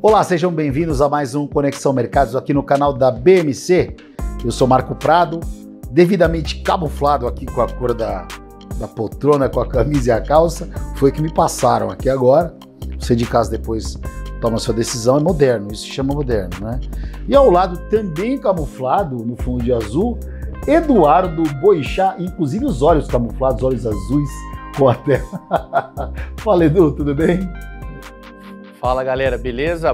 Olá, sejam bem-vindos a mais um Conexão Mercados aqui no canal da BMC. Eu sou Marco Prado, devidamente camuflado aqui com a cor da poltrona, com a camisa e a calça. Foi que me passaram aqui agora. Você de casa depois toma sua decisão, é moderno, isso se chama moderno, né? E ao lado, também camuflado, no fundo de azul, Eduardo Boixá, inclusive os olhos camuflados, olhos azuis, com a tela. Fala, Edu, tudo bem? Fala, galera, beleza?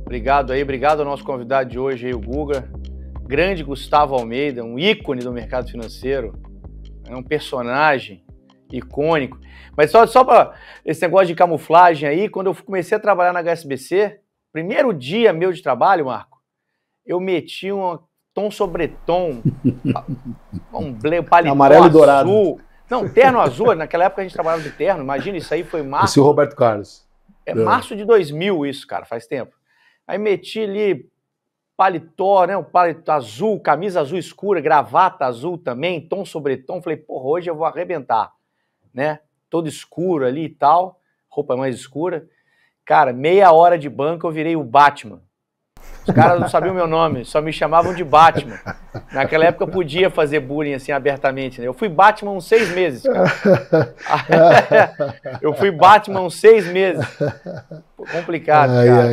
Obrigado aí, obrigado ao nosso convidado de hoje aí, o Guga, grande Gustavo Almeida, um ícone do mercado financeiro, é um personagem icônico. Mas só para esse negócio de camuflagem aí, quando eu comecei a trabalhar na HSBC, primeiro dia meu de trabalho, Marco, eu meti um tom sobre tom, um paletó amarelo azul. E dourado. Não, terno azul, naquela época a gente trabalhava de terno, imagina, isso aí foi março. Esse é o Roberto Carlos. É março de 2000 isso, cara, faz tempo. Aí meti ali paletó, né, um paletó azul, camisa azul escura, gravata azul também, tom sobre tom. Falei, porra, hoje eu vou arrebentar, né? Todo escuro ali e tal, roupa mais escura. Cara, meia hora de banco eu virei o Batman. Os caras não sabiam o meu nome, só me chamavam de Batman. Naquela época eu podia fazer bullying assim abertamente, né? Eu fui Batman uns 6 meses, cara. Eu fui Batman uns 6 meses. Pô, complicado, cara.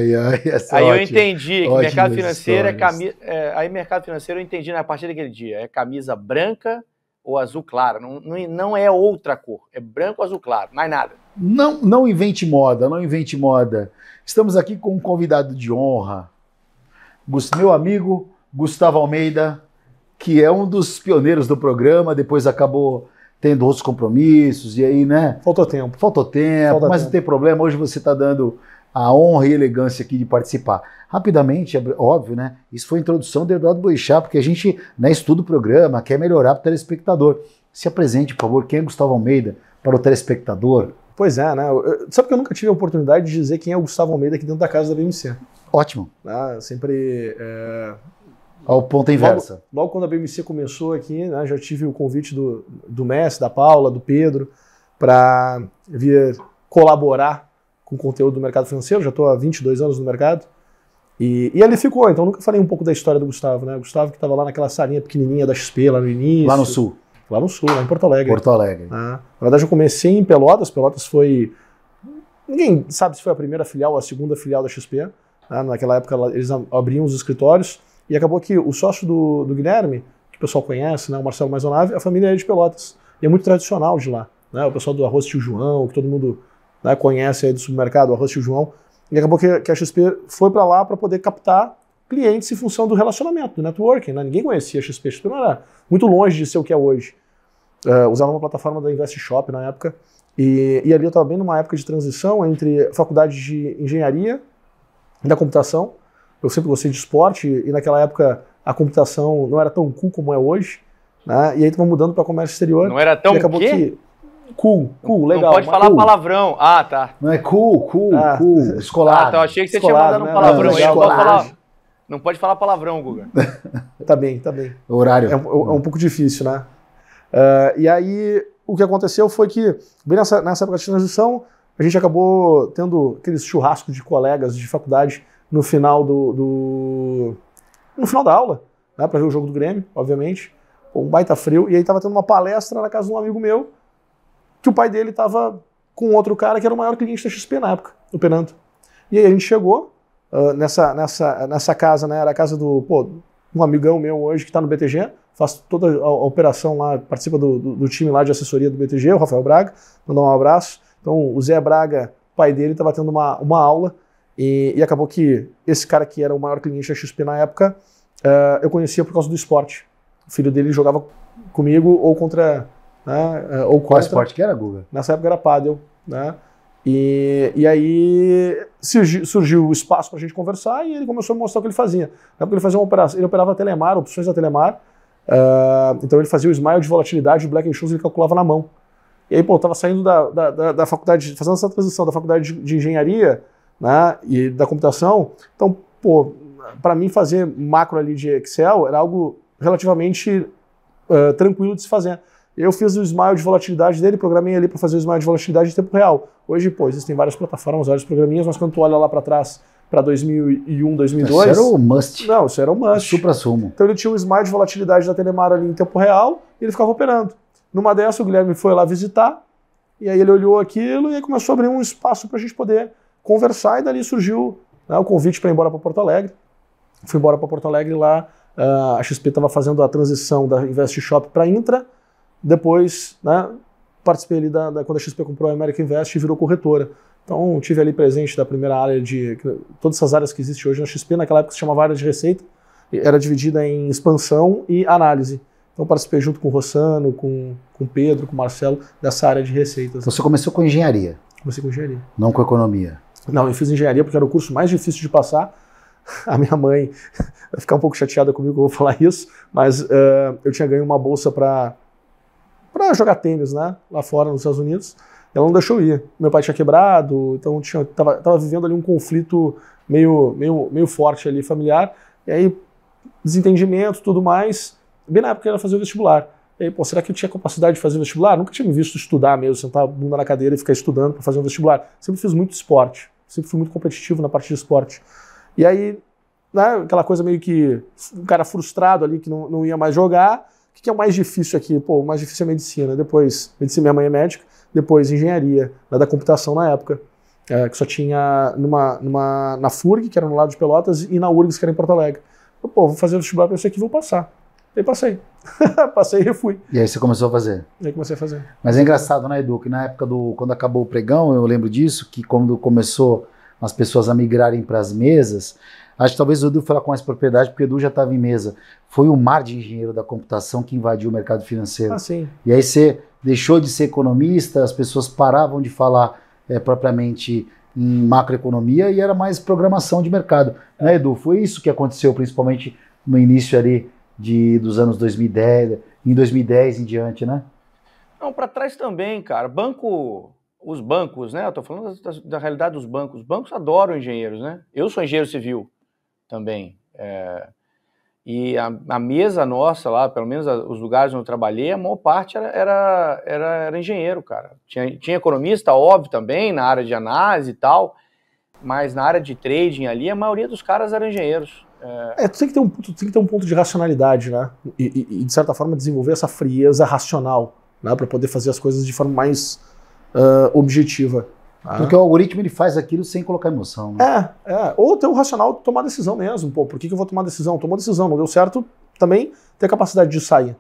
Aí eu entendi que mercado financeiro aí mercado financeiro eu entendi a partir daquele dia. É camisa branca ou azul claro. Não é outra cor. É branco ou azul claro, mais nada. Não invente moda, não invente moda. Estamos aqui com um convidado de honra. Meu amigo Gustavo Almeida, que é um dos pioneiros do programa, depois acabou tendo outros compromissos, e aí, né? Faltou tempo, mas não tem problema, hoje você está dando a honra e elegância aqui de participar. Rapidamente, óbvio, né? Isso foi a introdução do Eduardo Boixá, porque a gente, né, estuda o programa, quer melhorar para o telespectador. Se apresente, por favor, quem é Gustavo Almeida para o telespectador? Pois é, né? Sabe que eu nunca tive a oportunidade de dizer quem é o Gustavo Almeida aqui dentro da casa da BMC. Ótimo. Sempre... Ao ponto inversa. Logo quando a BMC começou aqui, né, já tive o convite do Messi, da Paula, do Pedro, para vir colaborar com o conteúdo do mercado financeiro. Já estou há 22 anos no mercado. E ele ficou, então nunca falei um pouco da história do Gustavo, né? O Gustavo que estava lá naquela salinha pequenininha da XP, lá no início. Lá no Sul. Lá no Sul, lá em Porto Alegre. Porto Alegre. Na verdade, eu comecei em Pelotas. Pelotas foi... Ninguém sabe se foi a primeira filial ou a segunda filial da XP. Naquela época, eles abriam os escritórios. E acabou que o sócio do Guilherme, que o pessoal conhece, né, o Marcelo Maisonave, a família é de Pelotas. E é muito tradicional de lá. Né? O pessoal do Arroz Tio João, que todo mundo, né, conhece aí do supermercado, o Arroz Tio João. E acabou que a XP foi para lá para poder captar clientes em função do relacionamento, do networking. Né? Ninguém conhecia a XP. A XP não era muito longe de ser o que é hoje. Usava uma plataforma da Invest Shop na época. E ali eu estava bem numa época de transição entre faculdade de engenharia e da computação. Eu sempre gostei de esporte e naquela época a computação não era tão cool como é hoje. Né? E aí estava mudando para comércio exterior. Não era tão cool, legal. Não pode falar palavrão. Ah, tá. Não é cool, escolar. Ah, tá, eu achei que você tinha mandado um palavrão aí. Não pode falar palavrão, Guga. Tá bem. O horário. É um pouco difícil, né? E aí o que aconteceu foi que, bem nessa época de transição, a gente acabou tendo aqueles churrascos de colegas de faculdade no final no final da aula, né, para ver o jogo do Grêmio, obviamente, um baita frio, e aí tava tendo uma palestra na casa de um amigo meu, que o pai dele tava com outro cara que era o maior cliente da XP na época, o Penanto. E aí a gente chegou nessa casa, né, era a casa um amigão meu hoje que tá no BTG, faz toda a operação lá, participa do time lá de assessoria do BTG, o Rafael Braga, mandar um abraço. Então o Zé Braga, pai dele, estava tendo uma aula e acabou que esse cara que era o maior cliente da XP na época, eu conhecia por causa do esporte. O filho dele jogava comigo ou contra... Né, ou qual esporte que era, Guga? Nessa época era pádel, né? E aí surgiu o espaço para a gente conversar e ele começou a mostrar o que ele fazia. Na época ele fazia uma operação, ele operava a Telemar, opções da Telemar. Então ele fazia o smile de volatilidade, o Black Scholes ele calculava na mão. E aí, eu estava saindo da faculdade, fazendo essa transição da faculdade de engenharia, né, e da computação. Então, para mim fazer macro ali de Excel era algo relativamente tranquilo de se fazer. Eu fiz o smile de volatilidade dele, programei ali para fazer o smile de volatilidade em tempo real. Hoje, existem várias plataformas, vários programinhas, mas quando tu olha lá para trás, para 2001, 2002. Isso era o must. Não, isso era o must. Supra-sumo. Então ele tinha o smart de volatilidade da Telemar ali em tempo real e ele ficava operando. Numa dessa, o Guilherme foi lá visitar, e aí ele olhou aquilo e aí começou a abrir um espaço para a gente poder conversar, e dali surgiu, né, o convite para ir embora para Porto Alegre. Fui embora para Porto Alegre, lá a XP estava fazendo a transição da Invest Shop para Intra, depois, né, participei ali quando a XP comprou a American Invest e virou corretora. Então, tive ali presente da primeira área de todas essas áreas que existem hoje na XP, naquela época se chamava área de receita, era dividida em expansão e análise. Então, participei junto com o Rossano, com o Pedro, com o Marcelo, dessa área de receitas. Você começou com engenharia? Comecei com engenharia. Não com economia? Não, eu fiz engenharia porque era o curso mais difícil de passar. A minha mãe vai ficar um pouco chateada comigo que eu vou falar isso, mas eu tinha ganho uma bolsa para jogar tênis, né, lá fora nos Estados Unidos. Ela não deixou eu ir. Meu pai tinha quebrado, então tava vivendo ali um conflito meio forte ali, familiar. E aí, desentendimento, tudo mais. Bem na época que eu ia fazer o vestibular. E aí, pô, será que eu tinha capacidade de fazer o vestibular? Nunca tinha me visto estudar mesmo, sentar a bunda na cadeira e ficar estudando para fazer um vestibular. Sempre fiz muito esporte. Sempre fui muito competitivo na parte de esporte. E aí, né, aquela coisa meio que um cara frustrado ali que não ia mais jogar. O que é o mais difícil aqui? Pô, o mais difícil é medicina. Depois, medicina, minha mãe é médica. Depois, engenharia, da computação na época, que só tinha na FURG, que era no lado de Pelotas, e na URGS, que era em Porto Alegre. Eu, pô, vou fazer o vestibular para isso aqui, vou passar. Aí passei. Passei e fui. E aí você começou a fazer? E aí comecei a fazer. Mas é engraçado, né, Edu, que na época quando acabou o pregão, eu lembro disso, que quando começou as pessoas a migrarem para as mesas, acho que talvez o Edu falar com mais propriedade, porque o Edu já estava em mesa. Foi o mar de engenheiro da computação que invadiu o mercado financeiro. Ah, sim. E aí você deixou de ser economista, as pessoas paravam de falar propriamente em macroeconomia e era mais programação de mercado. Né, Edu? Foi isso que aconteceu, principalmente no início ali dos anos 2010, em 2010 em diante, né? Não, para trás também, cara. Os bancos, né? Eu tô falando da realidade dos bancos. Os bancos adoram engenheiros, né? Eu sou engenheiro civil também. E a mesa nossa lá, pelo menos os lugares onde eu trabalhei, a maior parte era engenheiro, cara. Tinha economista, óbvio, também, na área de análise e tal, mas na área de trading ali, a maioria dos caras eram engenheiros. Tu tem que ter um ponto de racionalidade, né? E de certa forma, desenvolver essa frieza racional, né? Para poder fazer as coisas de forma mais objetiva. Porque o algoritmo ele faz aquilo sem colocar emoção. Né? Ou ter o racional de tomar decisão mesmo. Pô, por que eu vou tomar decisão? Tomou decisão, não deu certo, também ter a capacidade de sair.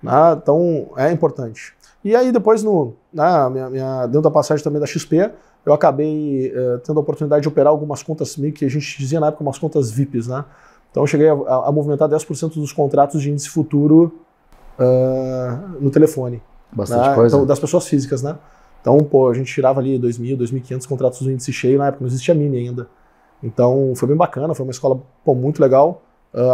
Né? Então, é importante. E aí, depois, dentro da passagem também da XP, eu acabei tendo a oportunidade de operar algumas contas meio que a gente dizia na época, umas contas VIPs, né? Então, eu cheguei a movimentar 10% dos contratos de índice futuro no telefone. Bastante coisa. Então, das pessoas físicas, né? Então, pô, a gente tirava ali 2.000, 2.500 contratos do índice cheio, na época não existia mini ainda. Então, foi bem bacana, foi uma escola muito legal.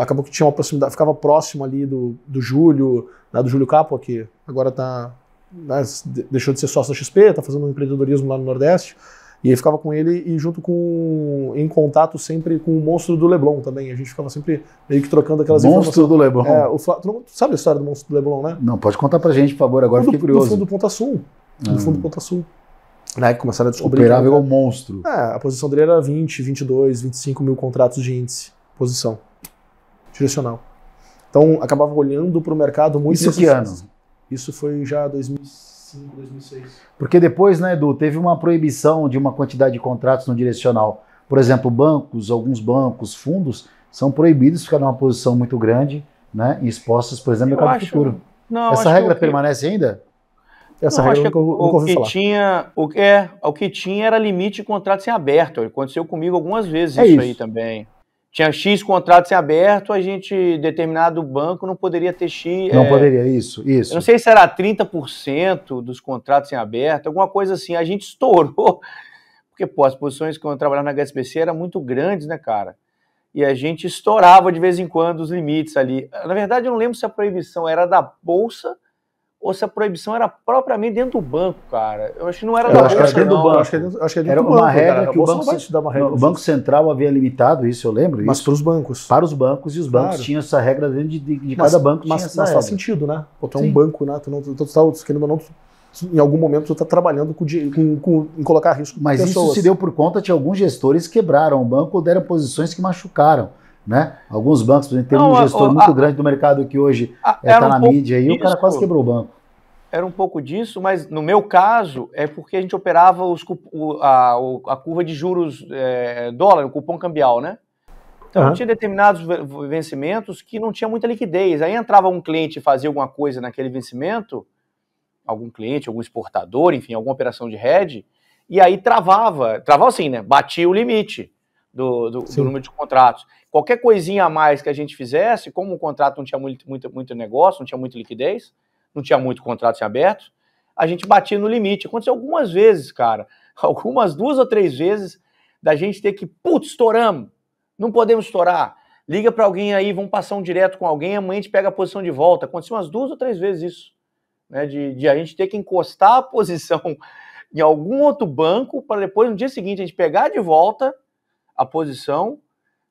Acabou que tinha uma proximidade, ficava próximo ali do Júlio, né, do Júlio Capua, que agora deixou de ser sócio da XP, tá fazendo um empreendedorismo lá no Nordeste. E aí ficava com ele e em contato sempre com o monstro do Leblon também. A gente ficava sempre meio que trocando aquelas Monstro do Leblon. Tu sabe a história do monstro do Leblon, né? Não, pode contar pra gente, por favor, agora fiquei curioso. Do fundo do Ponta Sul. Do fundo do Ponta Sul. Né, que começaram a descobrir. Operava igual um monstro. A posição dele era 20, 22, 25 mil contratos de índice. Posição. Direcional. Então, acabava olhando para o mercado muito... Isso que ano? Isso foi já 2005, 2006. Porque depois, né, Edu, teve uma proibição de uma quantidade de contratos no direcional. Por exemplo, alguns bancos, fundos, são proibidos de ficar numa posição muito grande, né, e expostos, por exemplo, no mercado futuro. Não, essa regra permanece ainda? Essa regra eu nunca ouvi falar. O que tinha era limite de contratos em aberto. Aconteceu comigo algumas vezes isso aí também. Tinha X contratos em aberto, a gente, determinado banco, não poderia ter X... Não poderia, isso. Eu não sei se era 30% dos contratos em aberto, alguma coisa assim. A gente estourou, porque, pô, as posições que eu trabalhava na HSBC eram muito grandes, né, cara? E a gente estourava de vez em quando os limites ali. Na verdade, eu não lembro se a proibição era da Bolsa ou se a proibição era propriamente dentro do banco, cara. Eu acho que não era da Bolsa, não. Acho que é dentro do banco. Era uma regra que o Banco Central havia limitado, isso eu lembro. Mas para os bancos. Para os bancos, e os bancos tinham essa regra dentro de cada banco. Mas faz sentido, né? Pô, tu é um banco, né? Tu querendo ou não, em algum momento tu está trabalhando em colocar risco Mas pessoas. Isso se deu por conta de alguns gestores que quebraram o banco ou deram posições que machucaram, né? Alguns bancos, por exemplo, tem um gestor muito grande do mercado que hoje está na mídia aí, o cara quase quebrou o banco. Era um pouco disso, mas no meu caso é porque a gente operava a curva de juros dólar, o cupom cambial, né? Então tinha determinados vencimentos que não tinha muita liquidez. Aí entrava um cliente e fazia alguma coisa naquele vencimento, algum cliente, algum exportador, enfim, alguma operação de hedge, e aí travava assim, né? Batia o limite do número de contratos. Qualquer coisinha a mais que a gente fizesse, como o contrato não tinha muito negócio, não tinha muita liquidez, não tinha muito contrato em aberto, a gente batia no limite. Aconteceu algumas vezes, cara, algumas 2 ou 3 vezes, da gente ter que, estouramos, não podemos estourar, liga para alguém aí, vamos passar um direto com alguém, amanhã a gente pega a posição de volta. Aconteceu umas 2 ou 3 vezes isso, né, de a gente ter que encostar a posição em algum outro banco, para depois, no dia seguinte, a gente pegar de volta a posição,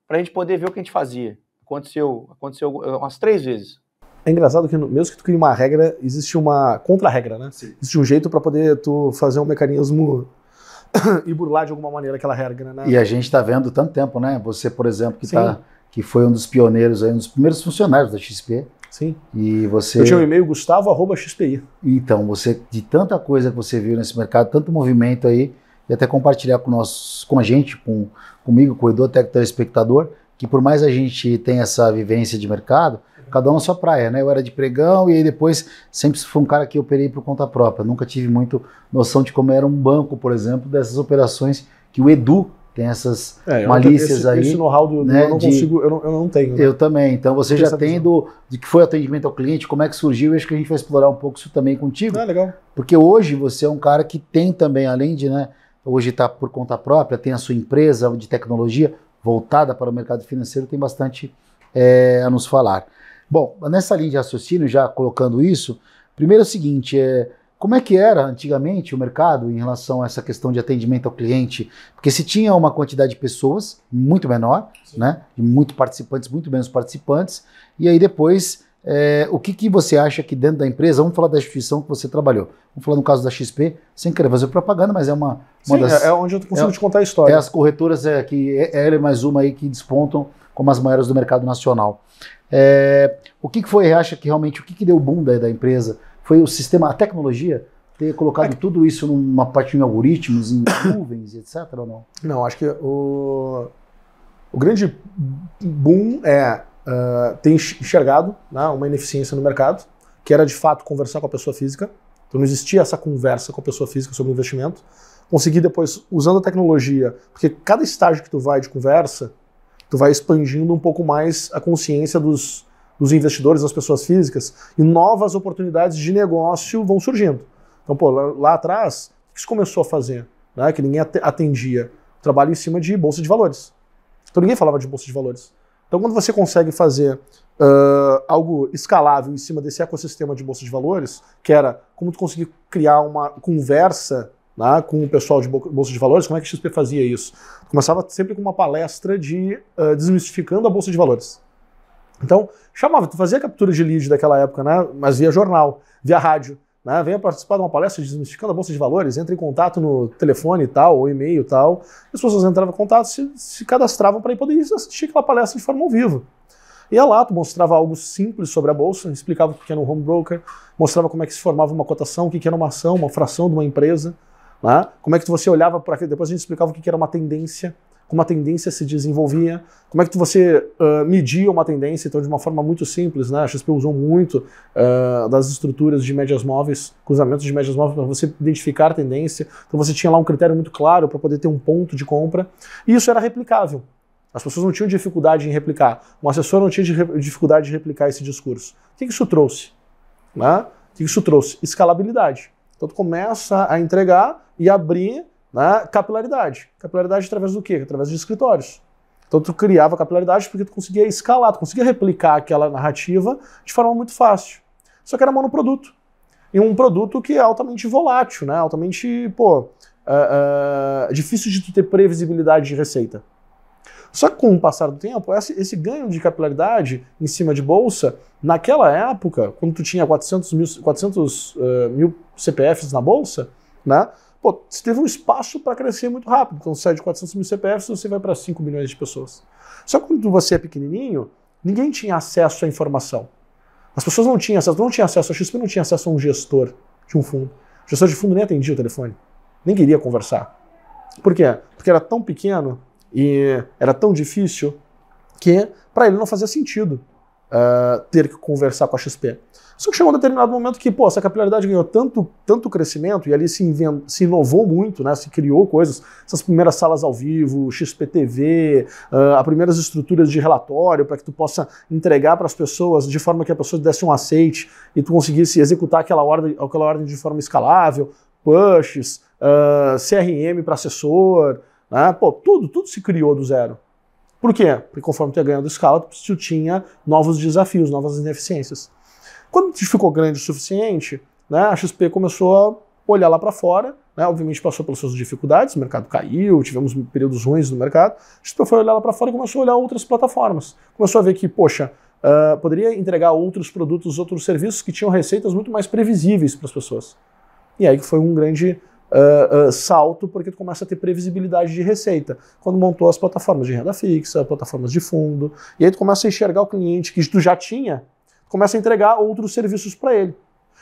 para a gente poder ver o que a gente fazia. Aconteceu umas 3 vezes. É engraçado que mesmo que tu crie uma regra, existe uma contra-regra, né? Sim. Existe um jeito para poder tu fazer um mecanismo e burlar de alguma maneira aquela regra, né? E a gente está vendo tanto tempo, né? Você, por exemplo, que foi um dos pioneiros, aí, um dos primeiros funcionários da XP. Sim. E você... Eu tinha um e-mail gustavo@xpi. Então, você, de tanta coisa que você viu nesse mercado, tanto movimento aí, e até compartilhar com a gente, comigo, com o Edu, até com o telespectador, que por mais a gente tenha essa vivência de mercado, cada um na sua praia, né? Eu era de pregão e aí depois sempre fui um cara que operei por conta própria. Nunca tive muito noção de como era um banco, por exemplo, dessas operações que o Edu tem essas malícias aí. Esse know-how né, eu não consigo, eu não tenho. Né? Eu também. Então você já tem de que foi o atendimento ao cliente, como é que surgiu, eu acho que a gente vai explorar um pouco isso também contigo. Legal. Porque hoje você é um cara que tem também, além de, né, hoje está por conta própria, tem a sua empresa de tecnologia voltada para o mercado financeiro, tem bastante a nos falar. Bom, nessa linha de raciocínio, já colocando isso, primeiro é o seguinte, como é que era antigamente o mercado em relação a essa questão de atendimento ao cliente? Porque se tinha uma quantidade de pessoas muito menor, né, de muito menos participantes, e aí depois, o que você acha que dentro da empresa, vamos falar da instituição que você trabalhou, vamos falar no caso da XP, sem querer fazer propaganda, mas é uma das... É onde eu consigo te contar a história. As corretoras, que ela é mais uma aí que despontam como as maiores do mercado nacional. O que foi, acha que realmente, o que deu o boom da empresa? Foi o sistema, a tecnologia, ter colocado tudo isso numa parte em algoritmos, em nuvens, etc. ou não? Não, acho que o grande boom ter enxergado, né, uma ineficiência no mercado, que era de fato conversar com a pessoa física. Então não existia essa conversa com a pessoa física sobre o investimento. Conseguir depois, usando a tecnologia, porque cada estágio que tu vai de conversa, tu vai expandindo um pouco mais a consciência dos investidores, das pessoas físicas, e novas oportunidades de negócio vão surgindo. Então, lá atrás, o que se começou a fazer? Né, que ninguém atendia. Trabalho em cima de bolsa de valores. Então ninguém falava de bolsa de valores. Então quando você consegue fazer algo escalável em cima desse ecossistema de bolsa de valores, que era como tu conseguir criar uma conversa, né, com o pessoal de bolsa de valores, como é que a XP fazia isso? Começava sempre com uma palestra de desmistificando a bolsa de valores. Então, tu fazia captura de lead daquela época, né, mas via jornal, via rádio, né, venha participar de uma palestra de desmistificando a bolsa de valores, entre em contato no telefone e tal, ou e-mail e tal, e as pessoas entravam em contato, se cadastravam para poder assistir aquela palestra de forma ao vivo. E lá tu mostrava algo simples sobre a bolsa, explicava o que era um home broker, mostrava como é que se formava uma cotação, o que era uma ação, uma fração de uma empresa, né? Como é que você olhava para aquilo, depois a gente explicava o que era uma tendência, como a tendência se desenvolvia, como é que você media uma tendência, então de uma forma muito simples, né? A XP usou muito das estruturas de médias móveis, cruzamentos de médias móveis para você identificar a tendência, então você tinha lá um critério muito claro para poder ter um ponto de compra, e isso era replicável. As pessoas não tinham dificuldade em replicar, um assessor não tinha dificuldade de replicar esse discurso. O que isso trouxe? Né? O que isso trouxe? Escalabilidade. Então tu começa a entregar e abrir, né, capilaridade. Capilaridade através do quê? Através de escritórios. Então tu criava capilaridade porque tu conseguia escalar, tu conseguia replicar aquela narrativa de forma muito fácil. Só que era monoproduto. E um produto que é altamente volátil, né? Altamente, difícil de tu ter previsibilidade de receita. Só que com o passar do tempo, esse ganho de capilaridade em cima de bolsa, naquela época, quando tu tinha 400 mil CPFs na bolsa, né? Pô, você teve um espaço para crescer muito rápido. Então, você sai de 400 mil CPFs, você vai para 5 milhões de pessoas. Só que quando você é pequenininho, ninguém tinha acesso à informação. As pessoas não tinham acesso, a XP não tinha acesso a um gestor de um fundo. O gestor de fundo nem atendia o telefone, nem queria conversar. Por quê? Porque era tão pequeno e era tão difícil que para ele não fazia sentido ter que conversar com a XP. Só que chegou um determinado momento que, pô, essa capilaridade ganhou tanto crescimento e ali se inovou muito, né? Se criou coisas, essas primeiras salas ao vivo, XP TV, as primeiras estruturas de relatório para que tu possa entregar para as pessoas de forma que a pessoa desse um aceite e tu conseguisse executar aquela ordem de forma escalável, pushes, CRM para assessor, né? Pô, tudo se criou do zero. Por quê? Porque conforme tu ia ganhando escala, tu tinha novos desafios, novas ineficiências. Quando ficou grande o suficiente, né, a XP começou a olhar lá para fora, né, obviamente passou pelas suas dificuldades, o mercado caiu, tivemos períodos ruins no mercado, a XP foi olhar lá para fora e começou a olhar outras plataformas. Começou a ver que, poxa, poderia entregar outros produtos, outros serviços que tinham receitas muito mais previsíveis para as pessoas. E aí foi um grande salto, porque tu começa a ter previsibilidade de receita. Quando montou as plataformas de renda fixa, plataformas de fundo, e aí tu começa a enxergar o cliente que tu já tinha, começa a entregar outros serviços para ele.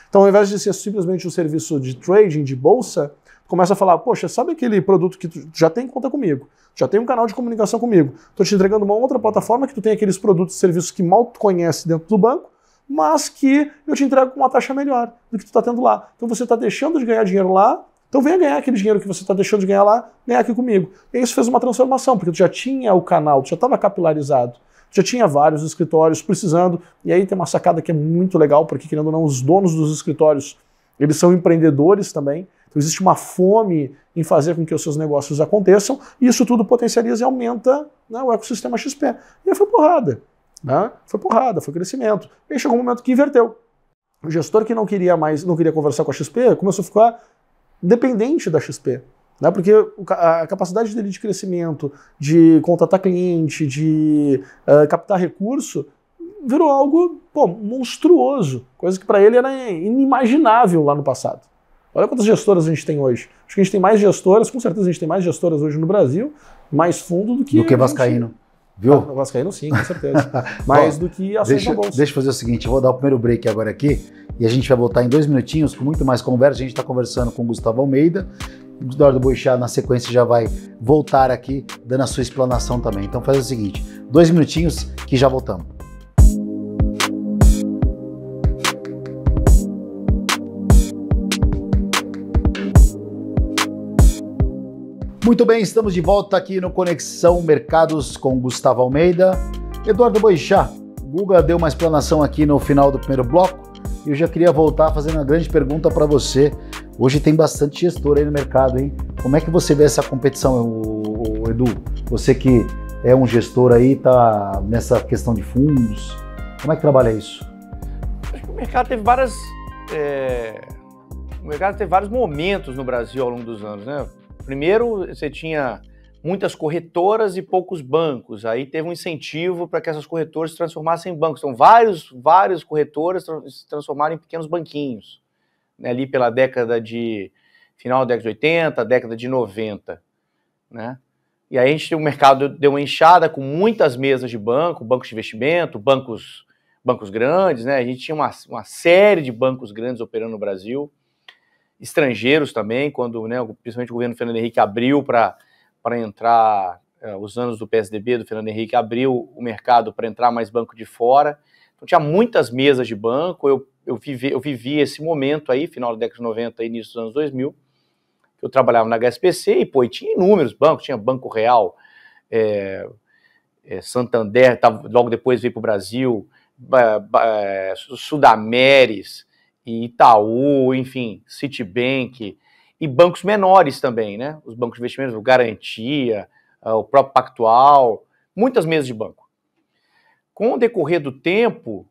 Então, ao invés de ser simplesmente um serviço de trading, de bolsa, começa a falar, poxa, sabe aquele produto que tu já tem conta comigo, já tem um canal de comunicação comigo, estou te entregando uma outra plataforma que tu tem aqueles produtos e serviços que mal tu conhece dentro do banco, mas que eu te entrego com uma taxa melhor do que tu está tendo lá. Então você está deixando de ganhar dinheiro lá, então venha ganhar aquele dinheiro que você está deixando de ganhar lá, ganhar aqui comigo. E isso fez uma transformação, porque tu já tinha o canal, tu já estava capilarizado. Já tinha vários escritórios precisando, e aí tem uma sacada que é muito legal, porque, querendo ou não, os donos dos escritórios, eles são empreendedores também, então existe uma fome em fazer com que os seus negócios aconteçam, e isso tudo potencializa e aumenta, né, o ecossistema XP. E aí foi porrada, né? Foi porrada, foi crescimento. E aí chegou um momento que inverteu. O gestor que não queria conversar com a XP, começou a ficar dependente da XP. Né? Porque a capacidade dele de crescimento, de contratar cliente, de captar recurso, virou algo monstruoso, coisa que para ele era inimaginável lá no passado. Olha quantas gestoras a gente tem hoje. Acho que a gente tem mais gestoras, com certeza a gente tem mais gestoras hoje no Brasil, mais fundo do que Vascaíno. Viu? No Vascaíno sim, com certeza. Mais do que ações na bolsa. Deixa eu fazer o seguinte, eu vou dar o primeiro break agora aqui, e a gente vai voltar em 2 minutinhos com muito mais conversa. A gente está conversando com o Gustavo Almeida, o Eduardo Boechat, na sequência, já vai voltar aqui, dando a sua explanação também. Então faz o seguinte, 2 minutinhos que já voltamos. Muito bem, estamos de volta aqui no Conexão Mercados com Gustavo Almeida. Eduardo Boechat, o Guga deu uma explanação aqui no final do primeiro bloco, e eu já queria voltar fazendo uma grande pergunta para você. Hoje tem bastante gestor aí no mercado, hein? Como é que você vê essa competição, Edu? Você que é um gestor aí, tá nessa questão de fundos, como é que trabalha isso? Acho que o mercado teve vários momentos no Brasil ao longo dos anos, né? Primeiro, você tinha muitas corretoras e poucos bancos. Aí teve um incentivo para que essas corretoras se transformassem em bancos. Então, várias corretoras se transformaram em pequenos banquinhos, né, ali pela final da década de 80, década de 90, né? E aí a gente tem um mercado, deu uma inchada com muitas mesas de bancos de investimento, bancos grandes, né? A gente tinha uma série de bancos grandes operando no Brasil, estrangeiros também, quando, né, principalmente o governo Fernando Henrique abriu para entrar, os anos do PSDB, do Fernando Henrique, abriu o mercado para entrar mais banco de fora. Então tinha muitas mesas de banco, eu vivi esse momento aí, final da década de 90 e início dos anos 2000, que eu trabalhava na HSBC e tinha inúmeros bancos, tinha Banco Real, Santander, logo depois veio para o Brasil, Sudameris, e Itaú, enfim, Citibank, e bancos menores também, né? Os bancos de investimentos, o Garantia, o próprio Pactual, muitas mesas de banco. Com o decorrer do tempo,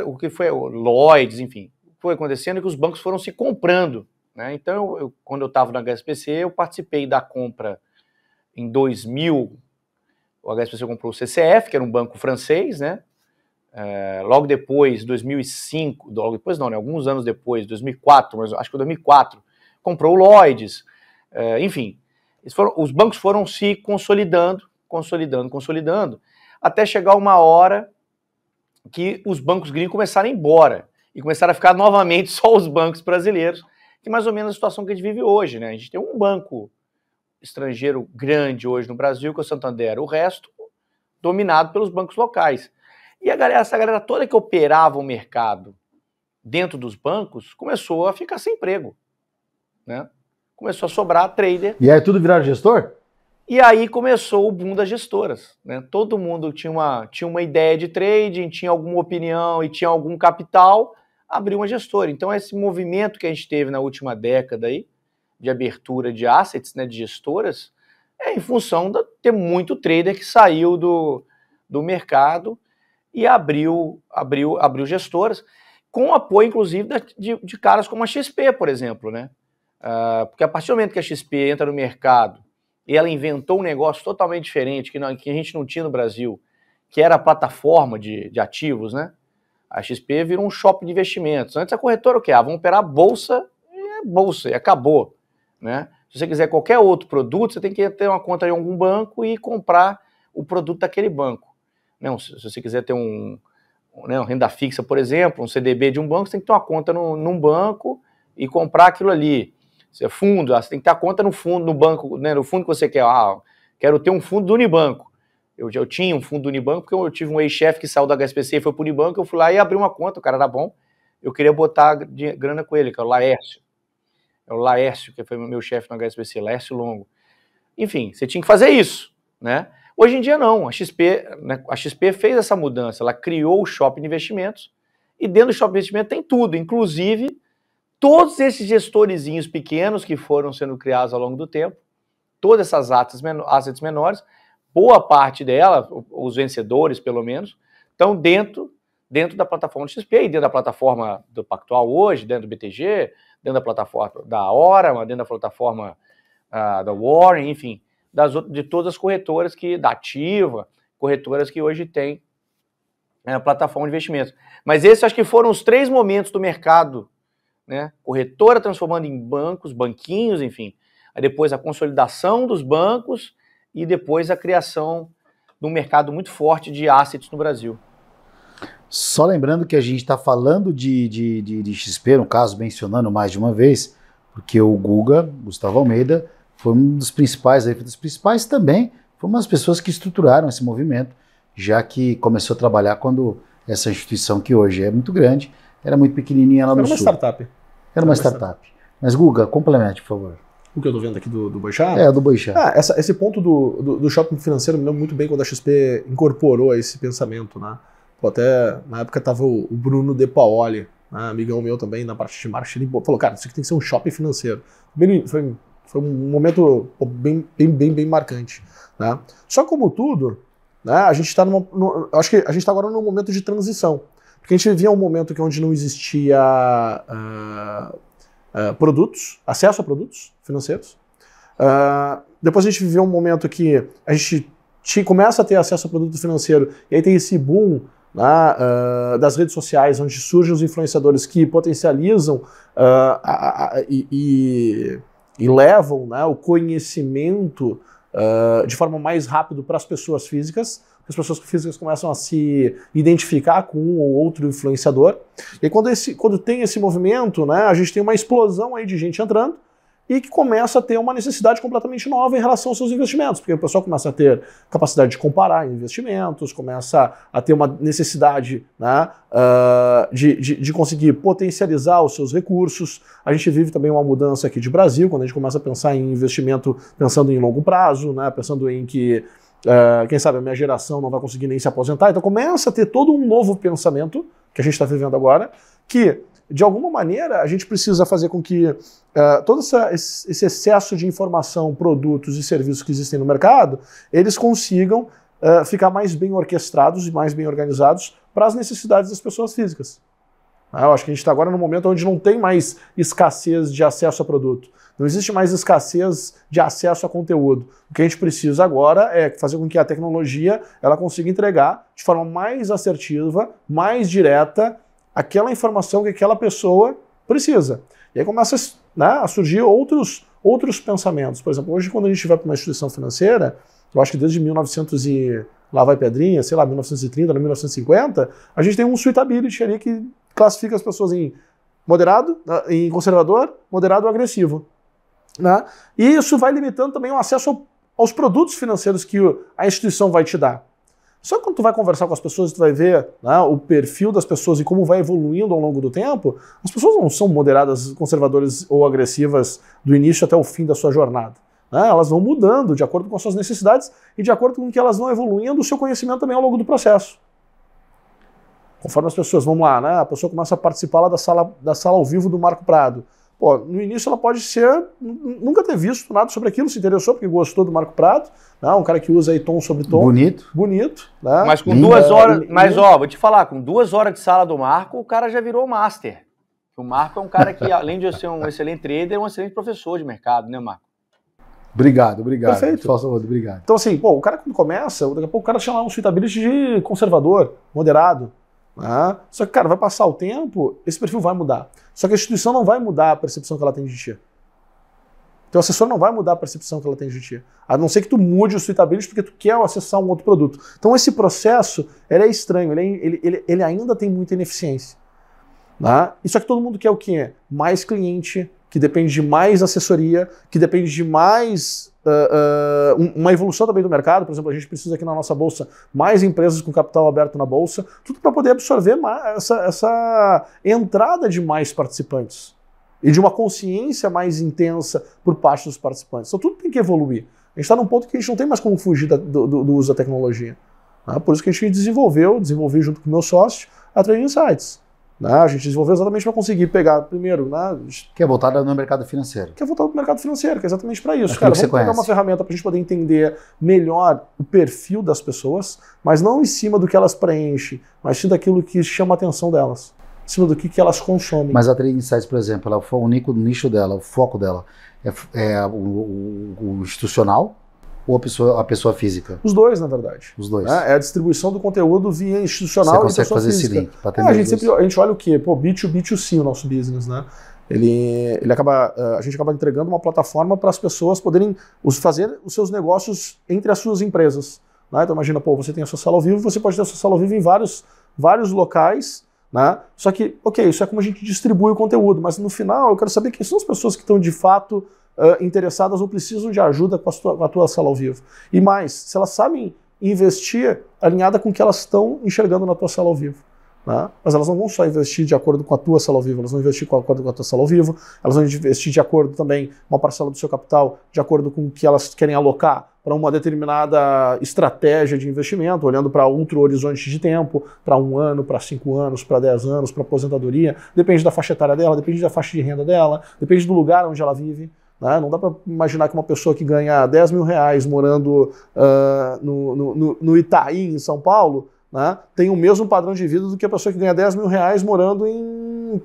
o que foi o Lloyds, enfim, foi acontecendo que os bancos foram se comprando, né? Então, quando eu estava na HSBC, eu participei da compra em 2000, o HSBC comprou o CCF, que era um banco francês, né? logo depois, 2005, logo depois não, né, alguns anos depois, 2004, mas acho que foi 2004, comprou o Lloyds, enfim, os bancos foram se consolidando, até chegar uma hora que os bancos gringos começaram a ir embora, e começaram a ficar novamente só os bancos brasileiros, que é mais ou menos a situação que a gente vive hoje, né? A gente tem um banco estrangeiro grande hoje no Brasil, que é o Santander, o resto dominado pelos bancos locais. E essa galera toda que operava o mercado dentro dos bancos começou a ficar sem emprego, né? Começou a sobrar trader. E aí tudo viraram gestor? E aí começou o boom das gestoras, né? Todo mundo tinha uma ideia de trading, tinha alguma opinião e tinha algum capital, abriu uma gestora. Então esse movimento que a gente teve na última década aí, de abertura de assets, né, de gestoras, é em função de ter muito trader que saiu do mercado e abriu gestoras, com apoio, inclusive, de caras como a XP, por exemplo, né? Porque a partir do momento que a XP entra no mercado e ela inventou um negócio totalmente diferente, que a gente não tinha no Brasil, que era a plataforma de ativos, né? A XP virou um shopping de investimentos. Antes a corretora o quê? Vamos operar bolsa e acabou, né? Se você quiser qualquer outro produto, você tem que ter uma conta em algum banco e comprar o produto daquele banco. Não, se você quiser ter uma renda fixa, por exemplo, um CDB de um banco, você tem que ter uma conta num banco e comprar aquilo ali. Se é fundo, você tem que ter a conta no fundo, no banco, né, no fundo que você quer. Quero ter um fundo do Unibanco. Eu tinha um fundo do Unibanco, porque eu tive um ex-chefe que saiu da HSBC e foi para o Unibanco, eu fui lá e abri uma conta, o cara era bom, eu queria botar grana com ele, que é o Laércio. É o Laércio, que foi meu chefe no HSBC, Laércio Longo. Enfim, você tinha que fazer isso, né? Hoje em dia não, a XP fez essa mudança, ela criou o shopping de investimentos, e dentro do shopping de investimento tem tudo, inclusive todos esses gestorezinhos pequenos que foram sendo criados ao longo do tempo, todas essas assets menores, boa parte dela, os vencedores pelo menos, estão dentro da plataforma do XP, e dentro da plataforma do Pactual hoje, dentro do BTG, dentro da plataforma da Orama, dentro da plataforma da Warren, enfim, de todas as corretoras da Ativa, corretoras que hoje têm a plataforma de investimentos. Mas esses acho que foram os 3 momentos do mercado, né? Corretora transformando em bancos, banquinhos, enfim. Aí depois a consolidação dos bancos e depois a criação de um mercado muito forte de assets no Brasil. Só lembrando que a gente está falando de XP, no caso, mencionando mais de uma vez, porque o Guga, Gustavo Almeida, foi um dos principais também, foi uma das pessoas que estruturaram esse movimento, já que começou a trabalhar quando essa instituição, que hoje é muito grande, era muito pequenininha lá no Sul. Era uma startup. Mas Guga, complemente, por favor. O que eu tô vendo aqui do Boixá? É, do Boixá. Esse ponto do shopping financeiro me lembra muito bem quando a XP incorporou esse pensamento, né? Pô, até na época tava o Bruno De Paoli, né, amigão meu também, na parte de marketing, ele falou, cara, isso aqui tem que ser um shopping financeiro. Foi um momento bem marcante, né? Só como tudo, né, a gente está acho que a gente está agora num momento de transição, porque a gente vivia um momento onde não existia produtos, acesso a produtos financeiros. Depois a gente viveu um momento que a gente começa a ter acesso a produto financeiro, e aí tem esse boom das redes sociais, onde surgem os influenciadores que potencializam e levam, né, o conhecimento de forma mais rápida para as pessoas físicas. As pessoas físicas começam a se identificar com um ou outro influenciador. E aí, quando tem esse movimento, né, a gente tem uma explosão aí de gente entrando e que começa a ter uma necessidade completamente nova em relação aos seus investimentos, porque o pessoal começa a ter capacidade de comparar investimentos, começa a ter uma necessidade, né, de conseguir potencializar os seus recursos. A gente vive também uma mudança aqui de Brasil, quando a gente começa a pensar em investimento pensando em longo prazo, né, pensando em que, quem sabe, a minha geração não vai conseguir nem se aposentar. Então começa a ter todo um novo pensamento que a gente está vivendo agora, que de alguma maneira a gente precisa fazer com que todo esse excesso de informação, produtos e serviços que existem no mercado, eles consigam ficar mais bem orquestrados e mais bem organizados para as necessidades das pessoas físicas. Eu acho que a gente está agora num momento onde não tem mais escassez de acesso a produto. Não existe mais escassez de acesso a conteúdo. O que a gente precisa agora é fazer com que a tecnologia ela consiga entregar de forma mais assertiva, mais direta, aquela informação que aquela pessoa precisa. E aí começa, né, a surgir outros pensamentos. Por exemplo, hoje quando a gente vai para uma instituição financeira, eu acho que desde 1900 e lá vai pedrinha, sei lá, 1930, 1950, a gente tem um suitability ali que classifica as pessoas em moderado, em conservador, moderado ou agressivo. Né? E isso vai limitando também o acesso aos produtos financeiros que a instituição vai te dar. Só que quando tu vai conversar com as pessoas, tu vai ver, né, o perfil das pessoas e como vai evoluindo ao longo do tempo, as pessoas não são moderadas, conservadoras ou agressivas do início até o fim da sua jornada. Né? Elas vão mudando de acordo com as suas necessidades e de acordo com que elas vão evoluindo o seu conhecimento também ao longo do processo. Conforme as pessoas, vamos lá, né? A pessoa começa a participar lá da sala ao vivo do Marco Prado. Pô, no início ela pode nunca ter visto nada sobre aquilo, se interessou porque gostou do Marco Prado, né? Um cara que usa aí tom sobre tom. Bonito. Bonito. Né? Mas com 2 horas, mas ó, vou te falar, com 2 horas de sala do Marco, o cara já virou master. O Marco é um cara que, além de ser um excelente trader, é um excelente professor de mercado, né, Marco? Obrigado. Perfeito. Obrigado. Então assim, pô, o cara quando começa, daqui a pouco o cara chama um suitability de conservador, moderado. Só que, cara, vai passar o tempo, esse perfil vai mudar. Só que a instituição não vai mudar a percepção que ela tem de ti. Teu assessor não vai mudar a percepção que ela tem de ti. A não ser que tu mude o suitability porque tu quer acessar um outro produto. Então esse processo, ele é estranho, ele ainda tem muita ineficiência. E só que todo mundo quer o quê? Mais cliente, que depende de mais assessoria, que depende de mais uma evolução também do mercado. Por exemplo, a gente precisa aqui na nossa bolsa mais empresas com capital aberto na bolsa, tudo para poder absorver essa entrada de mais participantes e de uma consciência mais intensa por parte dos participantes. Então tudo tem que evoluir. A gente está num ponto que a gente não tem mais como fugir do uso da tecnologia. Por isso que a gente desenvolvi junto com o meu sócio a Trading Insights. A gente desenvolveu exatamente para conseguir pegar, primeiro, que é voltada no mercado financeiro. Que é voltado para o mercado financeiro, que é exatamente para isso. Cara, vamos pegar uma ferramenta para a gente poder entender melhor o perfil das pessoas, mas não em cima do que elas preenchem, mas sim daquilo que chama a atenção delas, em cima do que elas consomem. Mas a Trading Insights, por exemplo, ela, o único nicho dela, o foco dela é o institucional ou a pessoa física? Os dois, na verdade. Os dois. É a distribuição do conteúdo via institucional e pessoa física. Você consegue fazer esse link para atender a gente olha o quê? Pô, B2B2C o nosso business, né? A gente acaba entregando uma plataforma para as pessoas poderem fazer os seus negócios entre as suas empresas. Né? Então imagina, pô, você tem a sua sala ao vivo, você pode ter a sua sala ao vivo em vários locais, né? Só que, ok, isso é como a gente distribui o conteúdo, mas no final eu quero saber quem são as pessoas que estão de fato interessadas ou precisam de ajuda com a tua sala ao vivo. E mais, se elas sabem investir alinhada com o que elas estão enxergando na tua sala ao vivo. Né? Mas elas não vão só investir de acordo com a tua sala ao vivo, elas vão investir de acordo com a tua sala ao vivo, elas vão investir de acordo também uma parcela do seu capital, de acordo com o que elas querem alocar para uma determinada estratégia de investimento, olhando para outro horizonte de tempo, para 1 ano, para 5 anos, para 10 anos, para aposentadoria. Depende da faixa etária dela, depende da faixa de renda dela, depende do lugar onde ela vive. Não dá para imaginar que uma pessoa que ganha 10 mil reais morando no Itaim, em São Paulo, tem o mesmo padrão de vida do que a pessoa que ganha 10 mil reais morando em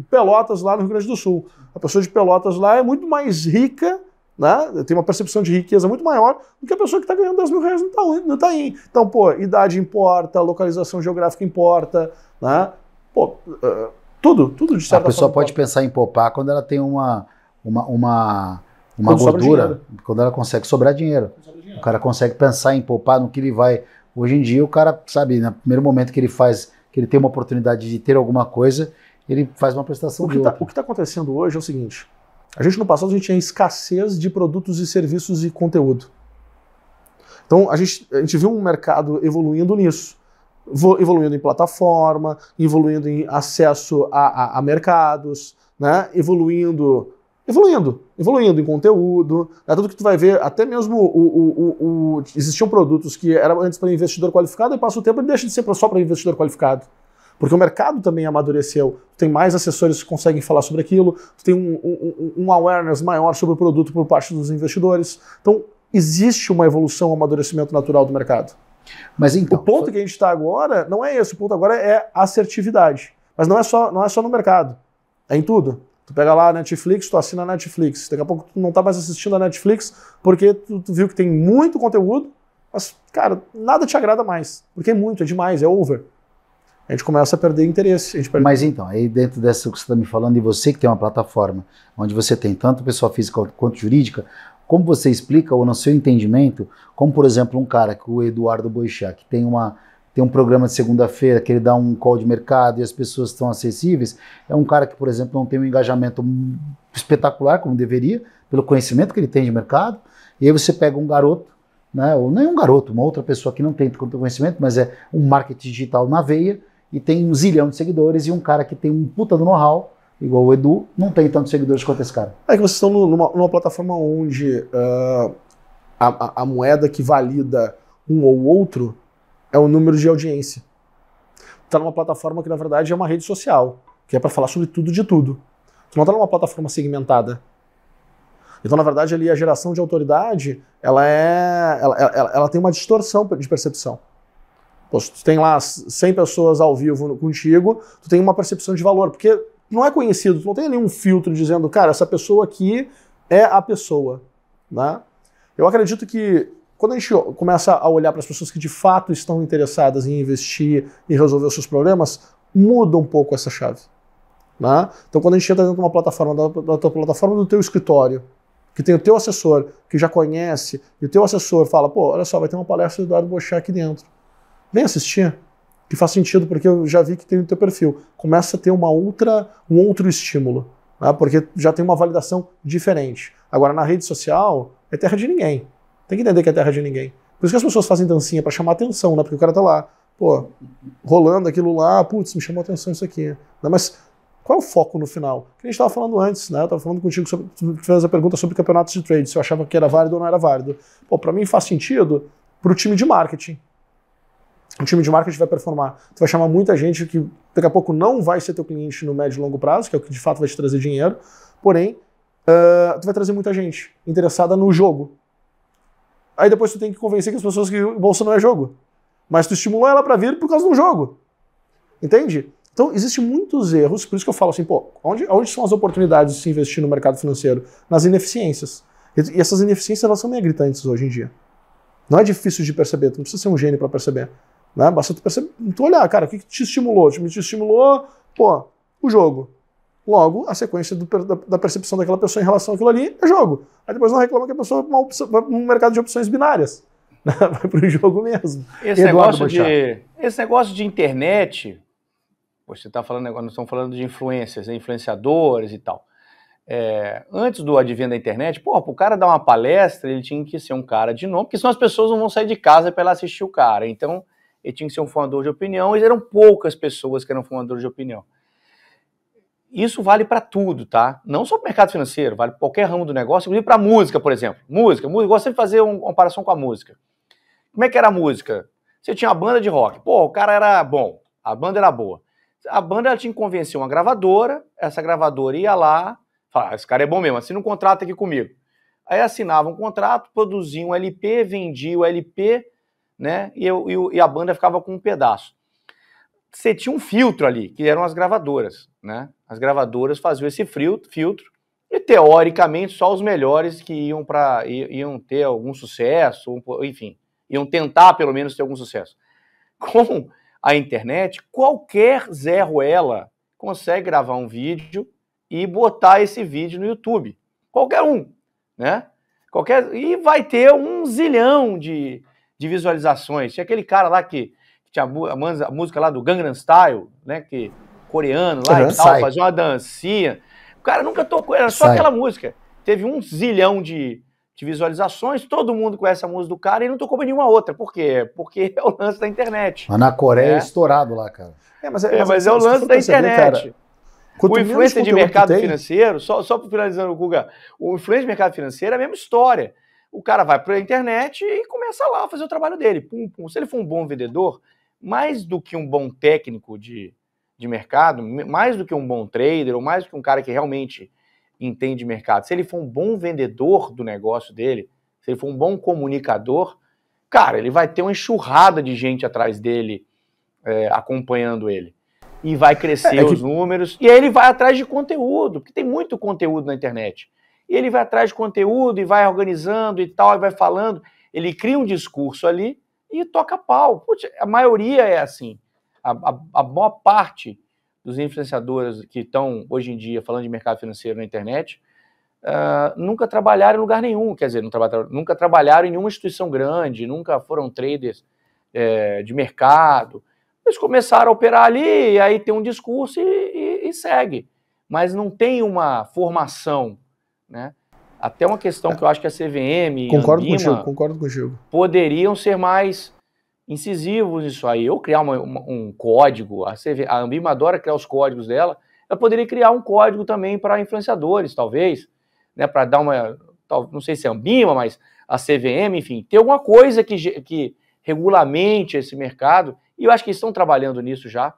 Pelotas, lá no Rio Grande do Sul. A pessoa de Pelotas lá é muito mais rica, tem uma percepção de riqueza muito maior do que a pessoa que está ganhando 10 mil reais no Itaim. Então, idade importa, localização geográfica importa, tudo de certa forma. A pessoa pode pensar em poupar quando ela tem uma gordura, quando ela consegue sobrar dinheiro. O cara consegue pensar em poupar no que ele vai. Hoje em dia o cara, sabe, no primeiro momento que ele tem uma oportunidade de ter alguma coisa, ele faz uma prestação de outra. O que está acontecendo hoje é o seguinte: no passado a gente tinha escassez de produtos e serviços e conteúdo. Então a gente viu um mercado evoluindo nisso. Evoluindo em plataforma, evoluindo em acesso a mercados, evoluindo em conteúdo, tudo que tu vai ver, até mesmo existiam produtos que eram antes para investidor qualificado e passa o tempo e deixa de ser só para investidor qualificado. Porque o mercado também amadureceu, tem mais assessores que conseguem falar sobre aquilo, tem um awareness maior sobre o produto por parte dos investidores. Então existe uma evolução, um amadurecimento natural do mercado. Mas então, o ponto que a gente está agora não é esse, o ponto agora é a assertividade. Mas não é só no mercado, é em tudo. Tu pega lá a Netflix, tu assina a Netflix. Daqui a pouco tu não tá mais assistindo a Netflix porque tu viu que tem muito conteúdo, mas, cara, nada te agrada mais. Porque é muito, é demais, é over. A gente começa a perder interesse. Mas então, aí dentro dessa que você está me falando, e você que tem uma plataforma onde você tem tanto pessoa física quanto jurídica, como você explica, ou no seu entendimento, como por exemplo um cara, que o Eduardo Boechat, que tem um programa de segunda-feira que ele dá um call de mercado e as pessoas estão acessíveis, é um cara que, por exemplo, não tem um engajamento espetacular, como deveria, pelo conhecimento que ele tem de mercado, e aí você pega um garoto, né, ou nem um garoto, uma outra pessoa que não tem tanto conhecimento, mas é um marketing digital na veia, e tem 1 zilhão de seguidores, e um cara que tem um puta do know-how, igual o Edu, não tem tantos seguidores quanto esse cara. É que vocês estão numa plataforma onde a moeda que valida um ou outro é o número de audiência. Está numa plataforma que, na verdade, é uma rede social, que é para falar sobre tudo de tudo. Tu não está numa plataforma segmentada. Então, na verdade, ali a geração de autoridade, ela tem uma distorção de percepção. Pô, se tu tem lá 100 pessoas ao vivo contigo, tu tem uma percepção de valor, porque não é conhecido, tu não tem ali um filtro dizendo, cara, essa pessoa aqui é a pessoa. Né? Eu acredito que quando a gente começa a olhar para as pessoas que de fato estão interessadas em investir e resolver os seus problemas, muda um pouco essa chave. Né? Então, quando a gente entra dentro de uma plataforma, da tua plataforma do teu escritório, que tem o teu assessor, que já conhece, e o teu assessor fala, pô, olha só, vai ter uma palestra do Eduardo Boechat aqui dentro. Vem assistir, que faz sentido, porque eu já vi que tem o teu perfil. Começa a ter um outro estímulo, né? Porque já tem uma validação diferente. Agora, na rede social, é terra de ninguém. Tem que entender que é terra de ninguém. Por isso que as pessoas fazem dancinha para chamar atenção, né? Porque o cara tá lá, pô, rolando aquilo lá, putz, me chamou atenção isso aqui. Né? Mas qual é o foco no final? Que a gente estava falando antes, né? Eu estava falando contigo sobre, tu fez a pergunta sobre campeonatos de trade, se eu achava que era válido ou não era válido. Pô, para mim faz sentido pro time de marketing. O time de marketing vai performar. Tu vai chamar muita gente que daqui a pouco não vai ser teu cliente no médio e longo prazo, que é o que de fato vai te trazer dinheiro, porém, tu vai trazer muita gente interessada no jogo. Aí depois tu tem que convencer que as pessoas que o bolsa não é jogo. Mas tu estimulou ela para vir por causa do jogo. Entende? Então, existem muitos erros, por isso que eu falo assim, pô, onde são as oportunidades de se investir no mercado financeiro? Nas ineficiências. E essas ineficiências, elas são meio gritantes hoje em dia. Não é difícil de perceber, tu não precisa ser um gênio para perceber. Né? Basta tu olhar, cara, o que te estimulou? Te estimulou, pô, o jogo. Logo, a sequência da percepção daquela pessoa em relação àquilo ali é jogo. Aí depois não reclama que a pessoa vai para um mercado de opções binárias. Né? Vai para o jogo mesmo. Esse negócio de internet, você está falando agora, nós estamos falando de influencers, né, influenciadores e tal. Antes do advento da internet, pô, para o cara dar uma palestra, ele tinha que ser um cara de nome, porque senão as pessoas não vão sair de casa para assistir o cara. Então, ele tinha que ser um formador de opinião, e eram poucas pessoas que eram formadores de opinião. Isso vale para tudo, tá? Não só para o mercado financeiro, vale para qualquer ramo do negócio, inclusive para música, por exemplo. Música, eu gosto sempre de fazer uma comparação com a música. Como é que era a música? Você tinha uma banda de rock. Pô, o cara era bom, a banda era boa. A banda ela tinha que convencer uma gravadora, essa gravadora ia lá, falava, esse cara é bom mesmo, assina um contrato aqui comigo. Aí assinava um contrato, produzia um LP, vendia o LP, né? E a banda ficava com um pedaço. Você tinha um filtro ali, que eram as gravadoras, né? As gravadoras faziam esse filtro e, teoricamente, só os melhores que iam ter algum sucesso, enfim, iam tentar, pelo menos, ter algum sucesso. Com a internet, qualquer Zé Ruela consegue gravar um vídeo e botar esse vídeo no YouTube. Qualquer um, né? E vai ter 1 zilhão de visualizações. Tinha aquele cara lá que tinha a música lá do Gangnam Style, né, coreano lá e tal, fazia uma dancinha. O cara nunca tocou, era só aquela música. Teve 1 zilhão de visualizações, todo mundo conhece a música do cara e não tocou nenhuma outra. Por quê? Porque é o lance da internet. Mas na Coreia é estourado lá, cara. Mas é o lance da internet. Cara, o influencer de mercado financeiro, só finalizando o Guga, o influencer de mercado financeiro é a mesma história. O cara vai para a internet e começa lá a fazer o trabalho dele. Pum, pum. Se ele for um bom vendedor, mais do que um bom técnico de mercado, mais do que um bom trader, ou mais do que um cara que realmente entende mercado, se ele for um bom vendedor do negócio dele, se ele for um bom comunicador, cara, ele vai ter uma enxurrada de gente atrás dele acompanhando ele. e vai crescer os números. E aí ele vai atrás de conteúdo, porque tem muito conteúdo na internet. E ele vai atrás de conteúdo e vai organizando e tal, e vai falando. Ele cria um discurso ali e toca pau. Putz, a maioria é assim. A maior parte dos influenciadores que estão hoje em dia falando de mercado financeiro na internet nunca trabalharam em lugar nenhum, quer dizer, nunca trabalharam em nenhuma instituição grande, nunca foram traders de mercado. Eles começaram a operar ali, e aí tem um discurso e segue. Mas não tem uma formação, né? Até uma questão que eu acho que a CVM e a Ambima concordo contigo. poderiam ser mais incisivos nisso aí. Ou criar um código. A Ambima adora criar os códigos dela. Ela poderia criar um código também para influenciadores, talvez, né? Para dar uma... Não sei se é a Ambima, mas a CVM, enfim. Ter alguma coisa que regulamente esse mercado. E eu acho que eles estão trabalhando nisso já,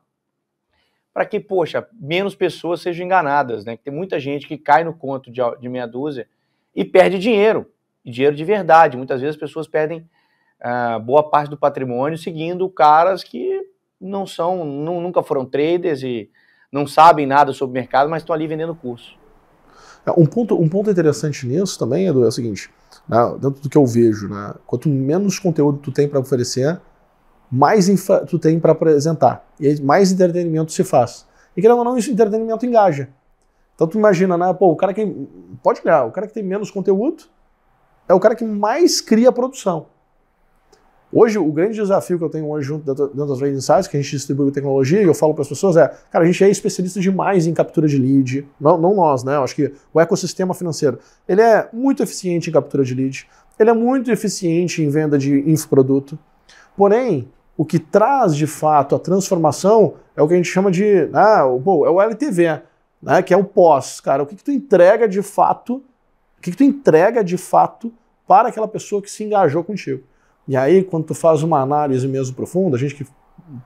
para que, poxa, menos pessoas sejam enganadas, né? Tem muita gente que cai no conto de meia dúzia e perde dinheiro, e dinheiro de verdade. Muitas vezes as pessoas perdem boa parte do patrimônio seguindo caras que nunca foram traders e não sabem nada sobre o mercado, mas estão ali vendendo curso. Um ponto interessante nisso também, Edu, é o seguinte, né, dentro do que eu vejo, né, quanto menos conteúdo tu tem para oferecer, mais tu tem para apresentar, e aí mais entretenimento se faz. E querendo ou não, esse entretenimento engaja. Então tu imagina, né, pô, o cara que pode olhar, o cara que tem menos conteúdo é o cara que mais cria produção. Hoje, o grande desafio que eu tenho hoje junto dentro das Trading Insights, que a gente distribui tecnologia, e eu falo para as pessoas cara, a gente é especialista demais em captura de lead, não nós, né, eu acho que o ecossistema financeiro, ele é muito eficiente em captura de lead, ele é muito eficiente em venda de infoproduto, porém, o que traz de fato a transformação é o que a gente chama de, é o LTV, né, que é o pós, cara, o que tu entrega de fato, para aquela pessoa que se engajou contigo. E aí, quando tu faz uma análise mesmo profunda, a gente que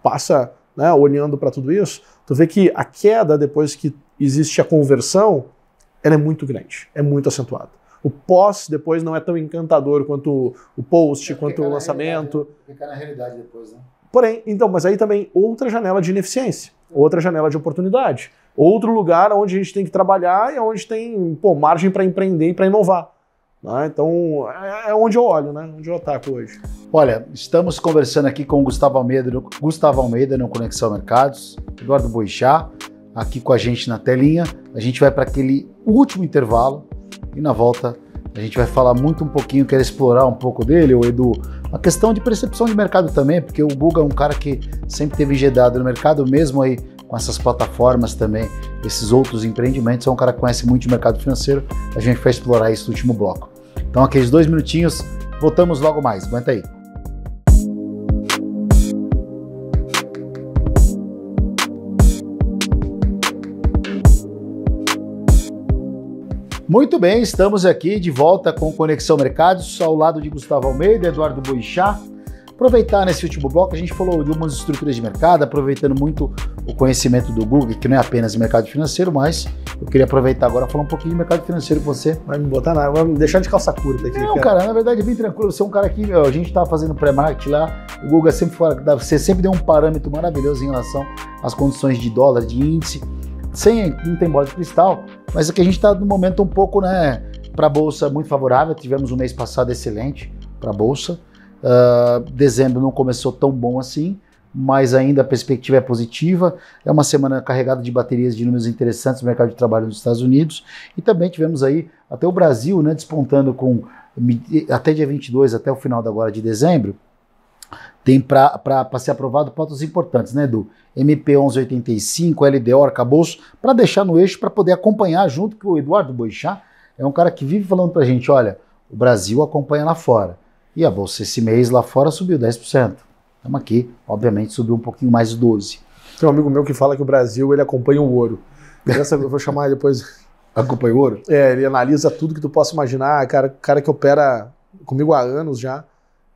passa, né, olhando para tudo isso, tu vê que a queda depois que existe a conversão, ela é muito grande, é muito acentuada. O pós depois não é tão encantador quanto o post, quanto o lançamento. Fica na realidade depois, né? Porém, então, mas aí também outra janela de ineficiência, outra janela de oportunidade, outro lugar onde a gente tem que trabalhar e onde tem margem para empreender e para inovar. Então, é onde eu olho, né? Onde eu ataco hoje. Olha, estamos conversando aqui com o Gustavo Almeida no Conexão Mercados, Eduardo Boixá, aqui com a gente na telinha. A gente vai para aquele último intervalo e na volta a gente vai falar um pouquinho, quero explorar um pouco dele, o Edu, a questão de percepção de mercado também, porque o Guga é um cara que sempre teve enjedado no mercado, mesmo aí com essas plataformas também, esses outros empreendimentos, é um cara que conhece muito de mercado financeiro, a gente vai explorar isso no último bloco. Então aqueles 2 minutinhos, voltamos logo mais, aguenta aí. Muito bem, estamos aqui de volta com Conexão Mercados, ao lado de Gustavo Almeida, Eduardo Boixá. Aproveitar nesse último bloco, a gente falou de umas estruturas de mercado, aproveitando muito o conhecimento do Google, que não é apenas mercado financeiro, mas eu queria aproveitar agora e falar um pouquinho de mercado financeiro com você. Vai me botar nada, vai me deixar de calça curta aqui. Não, cara, na verdade é bem tranquilo, você é um cara que, a gente estava fazendo pré-market lá, o Google sempre fala, você sempre deu um parâmetro maravilhoso em relação às condições de dólar, de índice, não tem bola de cristal, mas é que a gente está num momento um pouco, né, para a Bolsa muito favorável, tivemos um mês passado excelente para a Bolsa, dezembro não começou tão bom assim, mas ainda a perspectiva é positiva, é uma semana carregada de baterias de números interessantes no mercado de trabalho nos Estados Unidos, e também tivemos aí até o Brasil, né, despontando com, até dia 22, até o final agora de dezembro, tem para ser aprovado pautas importantes, né, Edu? MP 1185, LDO, arcabouço, para deixar no eixo, para poder acompanhar junto com o Eduardo Boixá, é um cara que vive falando para a gente, olha, o Brasil acompanha lá fora, e a Bolsa esse mês lá fora subiu 10%. Estamos aqui, obviamente subiu um pouquinho mais 12%. Tem um amigo meu que fala que o Brasil ele acompanha o ouro. Essa eu vou chamar depois... Acompanha o ouro? Ele analisa tudo que tu possa imaginar, cara que opera comigo há anos já,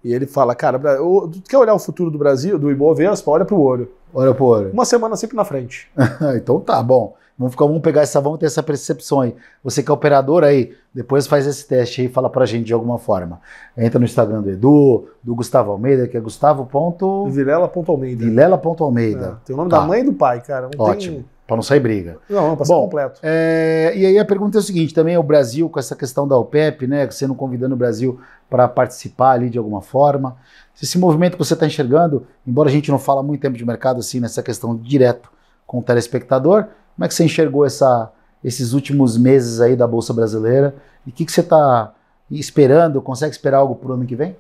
e ele fala, cara, tu quer olhar o futuro do Brasil, do Ibovespa, olha pro ouro. Olha pro ouro. Uma semana sempre na frente. Então tá bom. Vamos pegar vamos ter essa percepção aí. Você que é operador aí, depois faz esse teste aí e fala pra gente de alguma forma. Entra no Instagram do Edu, do Gustavo Almeida, que é Vilela.almeida. Vilela.almeida. Tem o nome da mãe e do pai, cara. Não ótimo, tem... pra não sair briga. Não, pra ser completo. E aí a pergunta é o seguinte, também o Brasil, com essa questão da OPEP, né, você não convidando o Brasil para participar ali de alguma forma, esse movimento que você está enxergando, embora a gente não fala muito tempo de mercado assim, nessa questão direto com o telespectador, como é que você enxergou esses últimos meses aí da Bolsa Brasileira? E o que você está esperando? Consegue esperar algo para o ano que vem?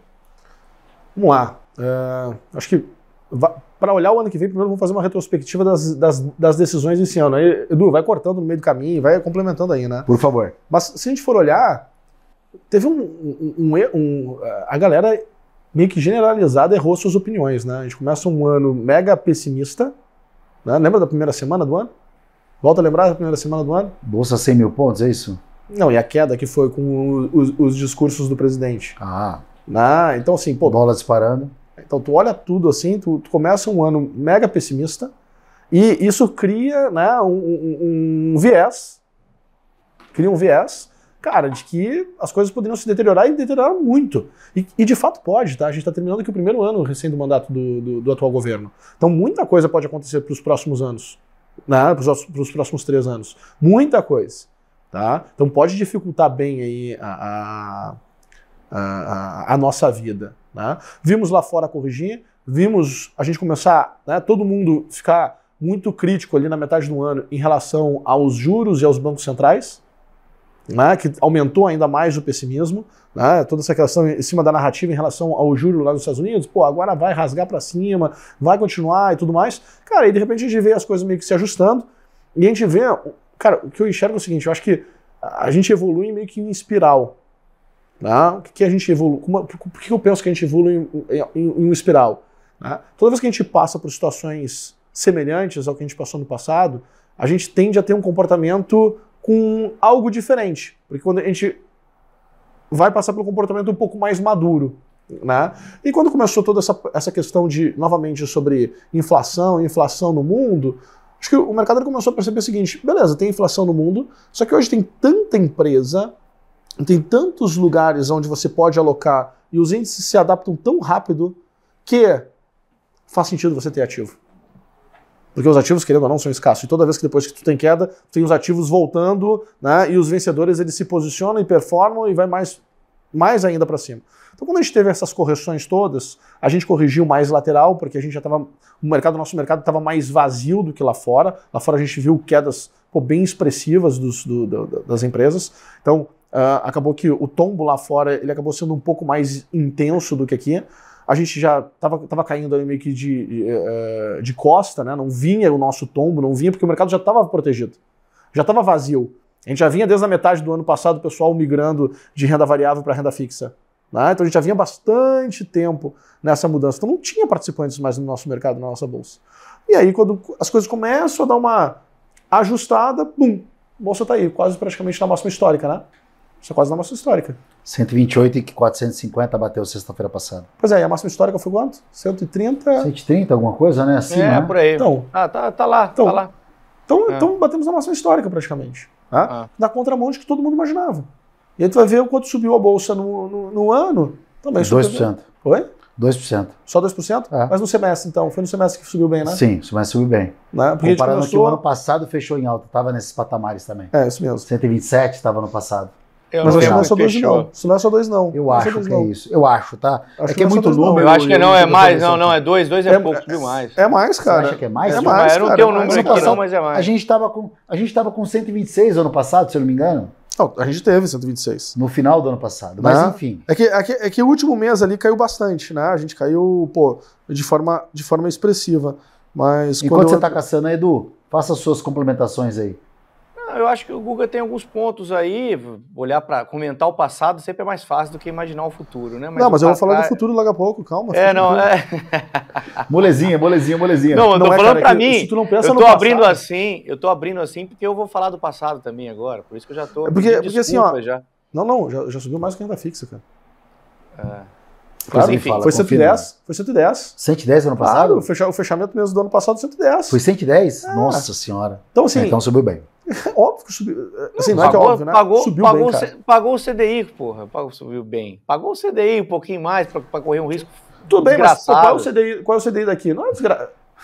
Vamos lá. Acho que para olhar o ano que vem, primeiro vamos fazer uma retrospectiva das decisões desse ano. Aí, Edu, vai cortando no meio do caminho, vai complementando aí, né? Por favor. Mas se a gente for olhar, teve a galera meio que generalizada errou suas opiniões, né? A gente começa um ano mega pessimista, né? Lembra da primeira semana do ano? Volta a lembrar da primeira semana do ano? Bolsa 100 mil pontos, é isso? Não, e a queda que foi com os discursos do presidente. Então assim, pô... Bola disparando. Então tu olha tudo assim, tu começa um ano mega pessimista e isso cria, né, um viés, cara, de que as coisas poderiam se deteriorar e deteriorar muito. E de fato pode, tá? A gente está terminando aqui o primeiro ano recém do mandato do atual governo. Então muita coisa pode acontecer para os próximos anos, né, para os próximos 3 anos. Muita coisa, tá? Então pode dificultar bem aí a nossa vida. Né? Vimos lá fora corrigir, vimos a gente começar, né, todo mundo ficar muito crítico ali na metade do ano em relação aos juros e aos bancos centrais, né, que aumentou ainda mais o pessimismo, né, toda essa questão em cima da narrativa em relação ao juro lá nos Estados Unidos, pô, agora vai rasgar para cima, vai continuar e tudo mais. Cara, e de repente a gente vê as coisas meio que se ajustando e a gente vê, cara, o que eu enxergo é o seguinte, eu acho que a gente evolui meio que em espiral. O que a gente evolui? Por que eu penso que a gente evolui em uma espiral? Toda vez que a gente passa por situações semelhantes ao que a gente passou no passado, a gente tende a ter um comportamento com algo diferente. Porque quando a gente vai passar por um comportamento um pouco mais maduro. E quando começou toda essa questão novamente, sobre inflação no mundo, acho que o mercado começou a perceber o seguinte, beleza, tem inflação no mundo, só que hoje tem tanta empresa, tem tantos lugares onde você pode alocar e os índices se adaptam tão rápido que faz sentido você ter ativo. Porque os ativos, querendo ou não, são escassos. E toda vez que depois que tu tem queda, tem os ativos voltando, né, e os vencedores eles se posicionam e performam e vai mais ainda para cima. Então quando a gente teve essas correções todas, a gente corrigiu mais lateral, porque a gente já estava... O nosso mercado estava mais vazio do que lá fora. Lá fora a gente viu quedas bem expressivas das empresas. Então... acabou que o tombo lá fora ele acabou sendo um pouco mais intenso do que aqui. A gente já estava caindo ali meio que de costa, né? Não vinha o nosso tombo, não vinha porque o mercado já estava protegido, já estava vazio. A gente já vinha desde a metade do ano passado o pessoal migrando de renda variável para renda fixa. Né? Então a gente já vinha bastante tempo nessa mudança. Então não tinha participantes mais no nosso mercado, na nossa bolsa. E aí quando as coisas começam a dar uma ajustada, bum, a bolsa está aí, quase praticamente na máxima histórica, né? Isso é quase na máxima histórica. 128 e 450 bateu sexta-feira passada. Pois é, e a máxima histórica foi quanto? 130? 130, alguma coisa, né? Assim, né? Por aí. Então, tá lá. Então batemos a máxima histórica praticamente. Tá? Na contramão de que todo mundo imaginava. E aí tu vai ver o quanto subiu a bolsa no ano. Também 2%. Oi? 2%. Só 2%? Mas no semestre, então. Foi no semestre que subiu bem, né? Sim, o semestre subiu bem. Né? Comparando que o ano passado fechou em alta. Estava nesses patamares também. É, isso mesmo. 127 estava no passado. Mas acho que não é só 2 não. Isso não é só 2 não. Eu acho que é isso. Eu acho, tá? Acho que é muito número. Eu acho que não é mais, não, é 2. 2 é pouco, subiu mais. É mais, cara. Você acha que é mais? É mais, eu não tenho o número aqui não, mas é mais. A gente tava com 126 ano passado, se eu não me engano. Não, a gente teve 126. No final do ano passado, mas enfim. É que o último mês ali caiu bastante, né? A gente caiu, de forma expressiva. Mas enquanto você tá caçando, Edu, faça as suas complementações aí. Eu acho que o Guga tem alguns pontos aí, olhar para comentar o passado sempre é mais fácil do que imaginar o futuro, né? Mas eu vou falar do futuro logo a pouco, calma. Molezinha. Não, eu tô falando pra mim, se tu não pensa eu no tô passado, eu tô abrindo assim porque eu vou falar do passado também agora, por isso que eu já tô porque assim, ó, já. Não, já subiu mais que a renda fixa, cara. Claro, Pois enfim, foi 110. Foi 110. 110 ano passado? Claro, o fechamento mesmo do ano passado 110. Foi 110? Nossa senhora. Então, assim, então subiu bem. Óbvio que subiu. Assim, não é que é óbvio, né? Subiu bem, cara. Pagou o CDI, porra. Subiu bem. Pagou o CDI um pouquinho mais para correr um risco. Tudo bem, mas pô, qual é o CDI daqui? Não é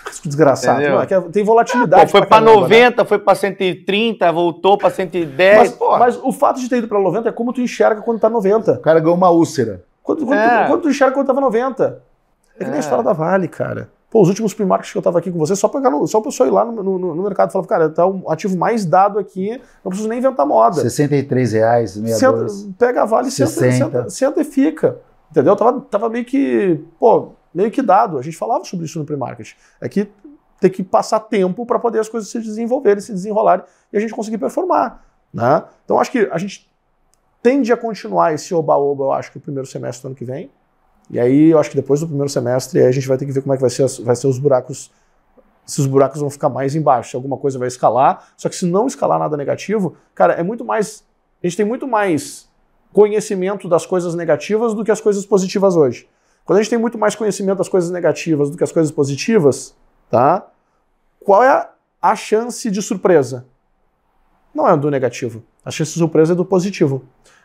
risco desgraçado, não, é que tem volatilidade. Foi para 90, né? Foi para 130, voltou para 110. Mas o fato de ter ido para 90 é como tu enxerga quando tá 90. O cara ganhou uma úlcera. Quando tu enxerga quando tava 90. É que nem a história da Vale, cara. Pô, os últimos pre-markets que eu tava aqui com você, só a pessoa ir lá no mercado e falar, cara, tá um ativo mais dado aqui, não preciso nem inventar moda. R$63,62. Pega a Vale, senta e fica. Entendeu? Tava meio que dado. A gente falava sobre isso no pre-market. É que tem que passar tempo para poder as coisas se desenvolverem, se desenrolarem e a gente conseguir performar. Né? Então acho que a gente tende a continuar esse oba-oba, eu acho que o primeiro semestre do ano que vem. E aí eu acho que depois do primeiro semestre a gente vai ter que ver como é que vai ser os buracos, se os buracos vão ficar mais embaixo, se alguma coisa vai escalar. Só que se não escalar nada negativo, cara, é muito mais. A gente tem muito mais conhecimento das coisas negativas do que as coisas positivas hoje. Quando a gente tem muito mais conhecimento das coisas negativas do que as coisas positivas, tá? Qual é a chance de surpresa? Não é do negativo. A chance de surpresa é do positivo.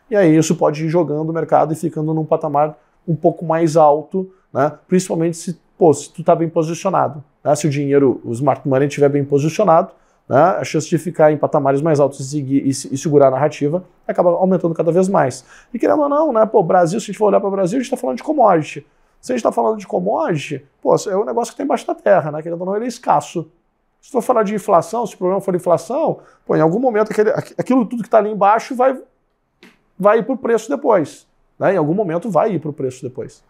E aí isso pode ir jogando o mercado e ficando num patamar um pouco mais alto, né? Principalmente se tu está bem posicionado. Né? Se o dinheiro, o smart money estiver bem posicionado, né? A chance de ficar em patamares mais altos e segurar a narrativa acaba aumentando cada vez mais. E querendo ou não, né? Pô, Brasil, se a gente for olhar para o Brasil, a gente está falando de commodity. Se a gente está falando de commodity, pô, é um negócio que tem embaixo da terra, né? Querendo ou não, ele é escasso. Se for falar de inflação, se o problema for inflação, pô, em algum momento aquilo tudo que está ali embaixo vai ir para o preço depois. Né? Em algum momento vai ir para o preço depois.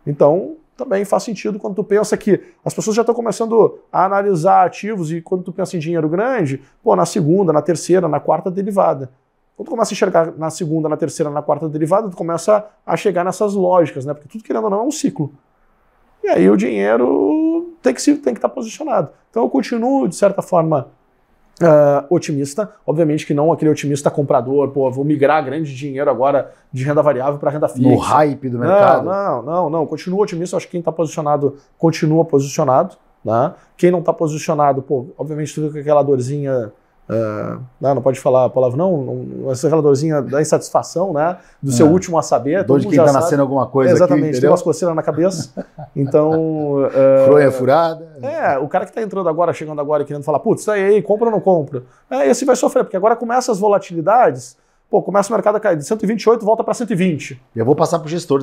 Então, também faz sentido quando tu pensa que as pessoas já estão começando a analisar ativos e quando tu pensa em dinheiro grande, pô, na segunda, na terceira, na quarta derivada. Quando tu começa a enxergar na segunda, na terceira, na quarta derivada, tu começa a chegar nessas lógicas, né? Porque tudo, querendo ou não, é um ciclo. E aí o dinheiro tem que estar posicionado. Então eu continuo, de certa forma, otimista. Obviamente que não aquele otimista comprador, pô, vou migrar grande dinheiro agora de renda variável para renda fixa. No hype do mercado. Não. Continuo otimista. Acho que quem está posicionado, continua posicionado. Né? Quem não está posicionado, pô, obviamente fica com aquela dorzinha. Não pode falar a palavra não, aquela dorzinha da insatisfação, né? Do seu último a saber. Dor de quem está nascendo alguma coisa. Exatamente, aqui, tem umas coceiras na cabeça. Então. Fronha furada. O cara que está entrando agora, chegando agora e querendo falar, putz, aí, compra ou não compra? Esse vai sofrer, porque agora começa as volatilidades, pô, começa o mercado a cair de 128, volta para 120. Eu vou passar para o gestor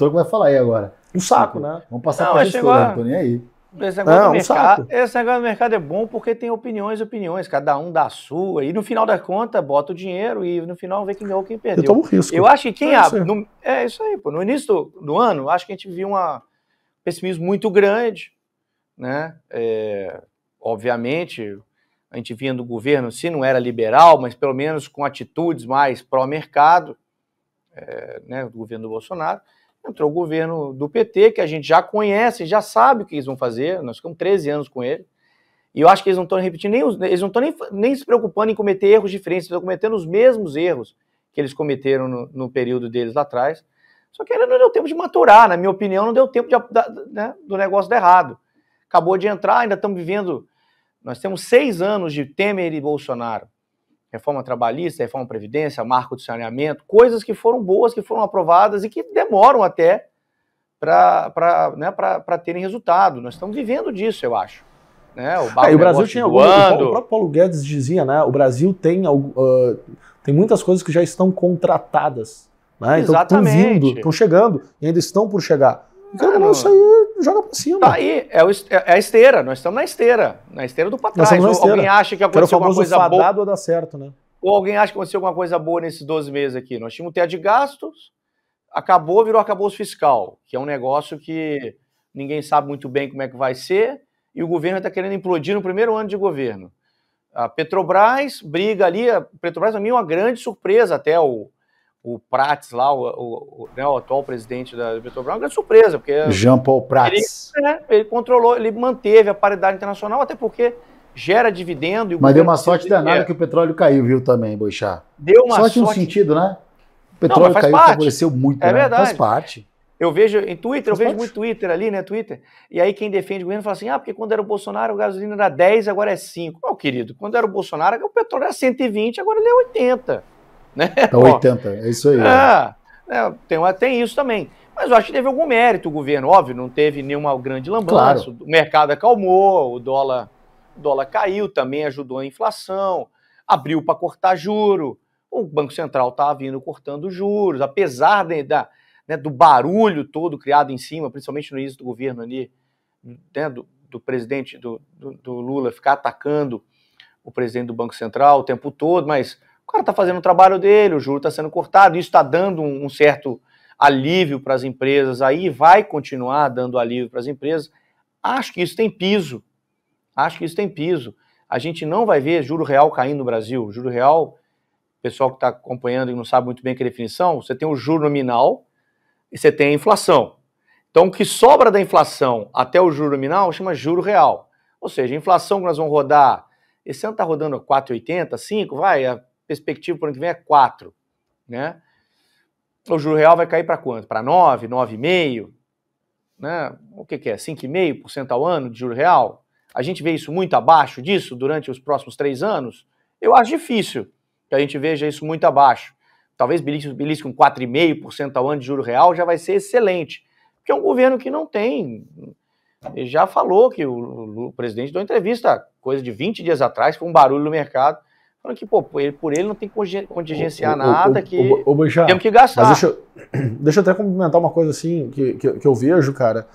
que vai falar aí agora. Um saco, né? Vamos passar para o gestor, não tô nem aí. Esse negócio do mercado é bom porque tem opiniões, cada um dá a sua, e no final da conta bota o dinheiro e no final vê quem ganhou, quem perdeu. Eu tomo risco. Eu acho que quem é isso aí, pô. No início do ano, acho que a gente viu um pessimismo muito grande, né? Obviamente, a gente vinha do governo, se não era liberal, mas pelo menos com atitudes mais pró-mercado, né, do governo do Bolsonaro. Entrou o governo do PT, que a gente já conhece, já sabe o que eles vão fazer, nós ficamos 13 anos com ele, e eu acho que eles não estão repetindo, eles não estão nem se preocupando em cometer erros diferentes, eles estão cometendo os mesmos erros que eles cometeram no período deles lá atrás, só que ainda não deu tempo de maturar, na minha opinião, não deu tempo do negócio dar errado. Acabou de entrar, ainda estamos vivendo, nós temos 6 anos de Temer e Bolsonaro, reforma trabalhista, reforma previdência, marco de saneamento, coisas que foram boas, que foram aprovadas e que demoram até para terem resultado. Nós estamos vivendo disso, eu acho. Né? O Brasil tinha o próprio Paulo Guedes dizia, né? O Brasil tem muitas coisas que já estão contratadas. Né? Exatamente. Então estão vindo, estão chegando e ainda estão por chegar. Então, isso aí joga pra cima. Tá aí, é a esteira, nós estamos na esteira do pra trás. Alguém acha que aconteceu alguma coisa boa. A dar certo, né? Ou alguém acha que aconteceu alguma coisa boa nesses 12 meses aqui. Nós tínhamos um teto de gastos, virou arcabouço fiscal, que é um negócio que ninguém sabe muito bem como é que vai ser, e o governo está querendo implodir no primeiro ano de governo. A Petrobras briga ali, a Petrobras para mim é uma grande surpresa, até o Prats lá, o atual presidente da Petrobras, é uma grande surpresa, porque Jean Paul Prats. Ele controlou, ele manteve a paridade internacional, até porque gera dividendo. Mas deu uma sorte danada que o petróleo caiu, viu, também, Boixá. Deu uma sorte no sentido, né? O petróleo caiu, favoreceu muito, é verdade. Faz parte. Eu vejo em Twitter, eu Faz vejo parte. muito Twitter ali, né, Twitter, e aí quem defende o governo fala assim, porque quando era o Bolsonaro, a gasolina era 10, agora é 5. Ô, querido, quando era o Bolsonaro, o petróleo era 120, agora ele é 80. Né? Tá 80, é isso aí. Tem isso também. Mas eu acho que teve algum mérito o governo, óbvio, não teve nenhuma grande lambança, Claro. O mercado acalmou, o dólar caiu, também ajudou a inflação, abriu para cortar juro, o Banco Central estava vindo cortando juros, apesar do barulho todo criado em cima, principalmente no início do governo ali, né, do presidente, do Lula, ficar atacando o presidente do Banco Central o tempo todo, mas o cara está fazendo o trabalho dele, o juro está sendo cortado, isso está dando um certo alívio para as empresas, aí vai continuar dando alívio para as empresas. Acho que isso tem piso. A gente não vai ver juro real caindo no Brasil. Juro real, o pessoal que está acompanhando e não sabe muito bem que definição, você tem o juro nominal e você tem a inflação. Então, o que sobra da inflação até o juro nominal chama juro real. Ou seja, a inflação que nós vamos rodar, esse ano está rodando a 4,80, 5, vai, a perspectiva para o ano que vem é 4, né? O juro real vai cair para quanto? Para 9, 9,5, né? O que é? 5,5% ao ano de juro real? A gente vê isso muito abaixo disso durante os próximos 3 anos? Eu acho difícil que a gente veja isso muito abaixo. Talvez belisque com 4,5% ao ano de juro real já vai ser excelente. Porque é um governo que não tem... Ele já falou que o presidente deu entrevista, coisa de 20 dias atrás, foi um barulho no mercado, falando que, por ele não tem que contingenciar nada, que temos que gastar. Mas deixa eu até complementar uma coisa assim, que eu vejo, cara.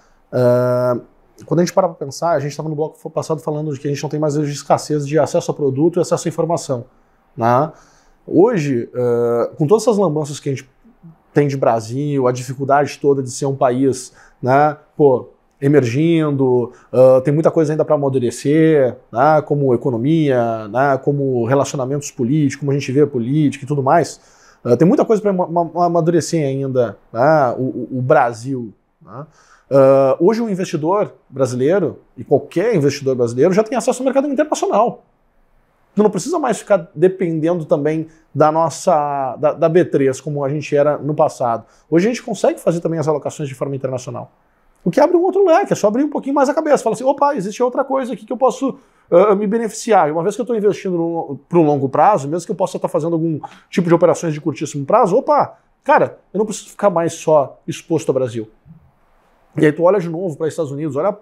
Quando a gente para pra pensar, a gente estava no bloco passado falando de que a gente não tem mais escassez de acesso a produto e acesso à informação. Né? Hoje, com todas essas lambanças que a gente tem de Brasil, a dificuldade toda de ser um país, né, emergindo, tem muita coisa ainda para amadurecer, né, como economia, né, como relacionamentos políticos, como a gente vê a política e tudo mais. Tem muita coisa para amadurecer ainda, né, o Brasil. Né. Hoje o investidor brasileiro, e qualquer investidor brasileiro, já tem acesso ao mercado internacional. Tu não precisa mais ficar dependendo também da nossa da B3, como a gente era no passado. Hoje a gente consegue fazer também as alocações de forma internacional. O que abre um outro leque, é só abrir um pouquinho mais a cabeça. Fala assim, opa, existe outra coisa aqui que eu posso me beneficiar. Uma vez que eu estou investindo para um longo prazo, mesmo que eu possa estar fazendo algum tipo de operações de curtíssimo prazo, opa, cara, eu não preciso ficar mais só exposto ao Brasil. E aí tu olha de novo para os Estados Unidos, olha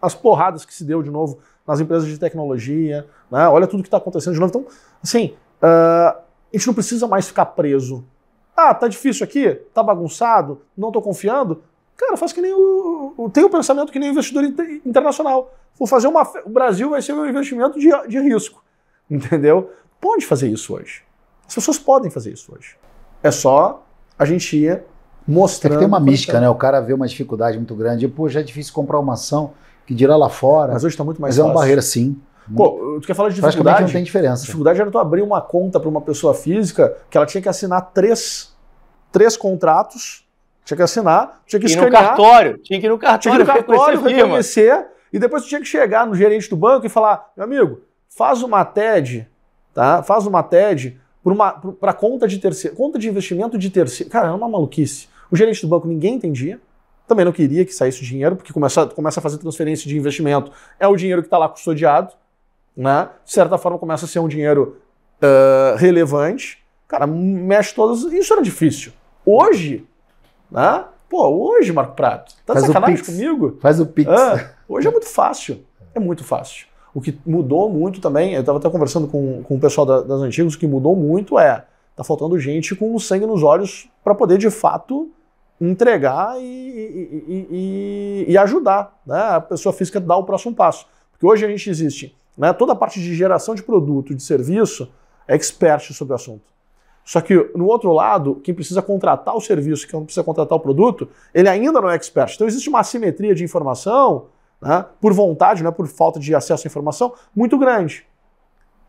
as porradas que se deu de novo nas empresas de tecnologia, né? Olha tudo que está acontecendo de novo. Então, assim, a gente não precisa mais ficar preso. Ah, tá difícil aqui? Tá bagunçado? Não tô confiando? Cara, faz que nem tem o pensamento que nem o investidor internacional. Vou fazer o Brasil vai ser um investimento de risco. Entendeu? Pode fazer isso hoje. As pessoas podem fazer isso hoje. É só a gente ir mostrando. É que tem uma mística, né? O cara vê uma dificuldade muito grande. Pô, já é difícil comprar uma ação que dirá lá fora. Mas hoje está muito mais fácil. Mas é uma barreira, barreira, sim. Pô, tu quer falar de dificuldade? Não tem diferença. Dificuldade era tu abrir uma conta para uma pessoa física que ela tinha que assinar três contratos. Tinha que assinar, tinha que escanear. Tinha que ir no cartório, reconhecer, e depois tu tinha que chegar no gerente do banco e falar, meu amigo, faz uma TED, tá? Faz uma TED para conta de terceiro, conta de investimento de terceiro. Cara, é uma maluquice. O gerente do banco ninguém entendia, também não queria que saísse o dinheiro, porque começa a fazer transferência de investimento, é o dinheiro que está lá custodiado, né? De certa forma começa a ser um dinheiro relevante, cara, mexe todas, isso era difícil. Hoje, né? Pô, hoje, Marco Prado, tá de sacanagem comigo? Faz o Pix. Hoje é muito fácil, O que mudou muito também, eu estava até conversando com o pessoal das antigas, o que mudou muito tá faltando gente com sangue nos olhos para poder, de fato, entregar e ajudar, né, a pessoa física a dar o próximo passo. Porque hoje a gente existe, né, toda a parte de geração de produto e de serviço é expert sobre o assunto. Só que, no outro lado, quem precisa contratar o serviço, quem precisa contratar o produto, ele ainda não é expert. Então existe uma assimetria de informação, né, por vontade, né, por falta de acesso à informação, muito grande.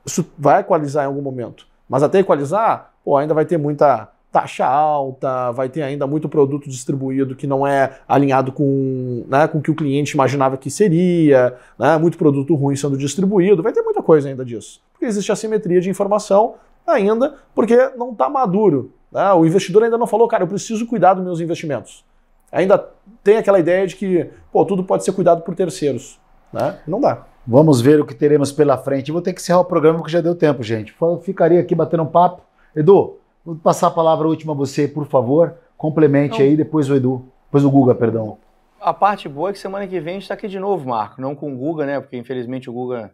Isso vai equalizar em algum momento. Mas até equalizar, ainda vai ter muita taxa alta, vai ter ainda muito produto distribuído que não é alinhado com, né, com o que o cliente imaginava que seria, né, muito produto ruim sendo distribuído, vai ter muita coisa ainda disso. Porque existe assimetria de informação ainda, porque não está maduro. Né? O investidor ainda não falou, cara, eu preciso cuidar dos meus investimentos. ainda tem aquela ideia de que, pô, tudo pode ser cuidado por terceiros, né? Não dá. Vamos ver o que teremos pela frente. Vou ter que encerrar o programa porque já deu tempo, gente. Ficaria aqui batendo um papo. Edu, vou passar a palavra última a você, por favor. Complemente aí, depois o Edu. Depois o Guga, perdão. A parte boa é que semana que vem a gente está aqui de novo, Marco. Não com o Guga, né? Porque infelizmente o Guga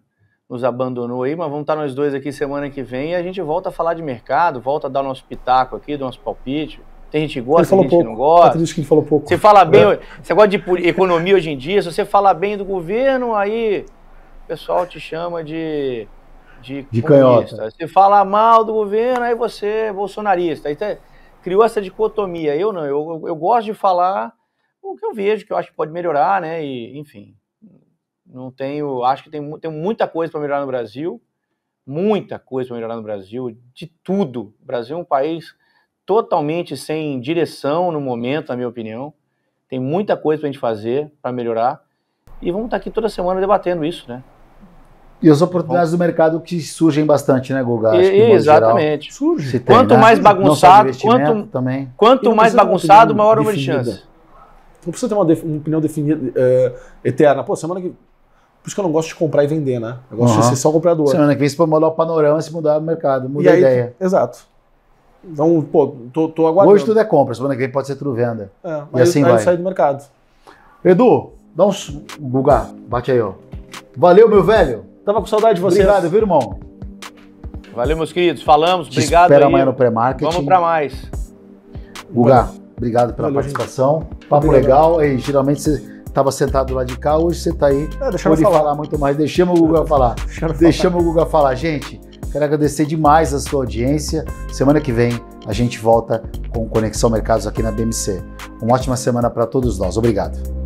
nos abandonou aí, mas vamos estar nós dois aqui semana que vem e a gente volta a falar de mercado, volta a dar o nosso pitaco aqui, do nosso palpite. Tem gente que gosta, tem gente que não gosta. Patrícia que falou pouco. Você fala bem, você gosta de economia hoje em dia, se você falar bem do governo, aí o pessoal te chama de canhota. Se falar mal do governo, aí você é bolsonarista. Aí criou essa dicotomia. Eu não, eu gosto de falar o que eu vejo, que eu acho que pode melhorar, né? E, enfim, não tenho, acho que tem muita coisa para melhorar no Brasil, muita coisa para melhorar no Brasil, de tudo. O Brasil é um país totalmente sem direção no momento, na minha opinião. Tem muita coisa para a gente fazer para melhorar. E vamos estar aqui toda semana debatendo isso, né? E as oportunidades do mercado que surgem bastante, né, Guga? Exatamente. Surge. Quanto mais bagunçado, quanto mais bagunçado, maior número de chances. Não precisa ter uma opinião definida, eterna. Pô, semana que... Por isso que eu não gosto de comprar e vender, né? Eu gosto de ser só comprador. Semana que vem você pode mudar o panorama se mudar o mercado, muda a ideia. Exato. Então, pô, tô aguardando. Hoje tudo é compra, semana que vem pode ser tudo venda. E assim vai. Eu saio do mercado. Edu, dá uns... Guga, bate aí, ó. Valeu, meu velho. Tava com saudade de você. Obrigado, viu, irmão? Valeu, meus queridos. Falamos. Obrigado. Espera amanhã no pré-marketing. Vamos para mais. Guga, obrigado pela participação. Papo legal. E, geralmente você estava sentado lá de cá, hoje você está aí. Pode falar muito mais. Deixamos o Guga falar. Deixamos o Guga falar. Gente, quero agradecer demais a sua audiência. Semana que vem a gente volta com Conexão Mercados aqui na BMC. Uma ótima semana para todos nós. Obrigado.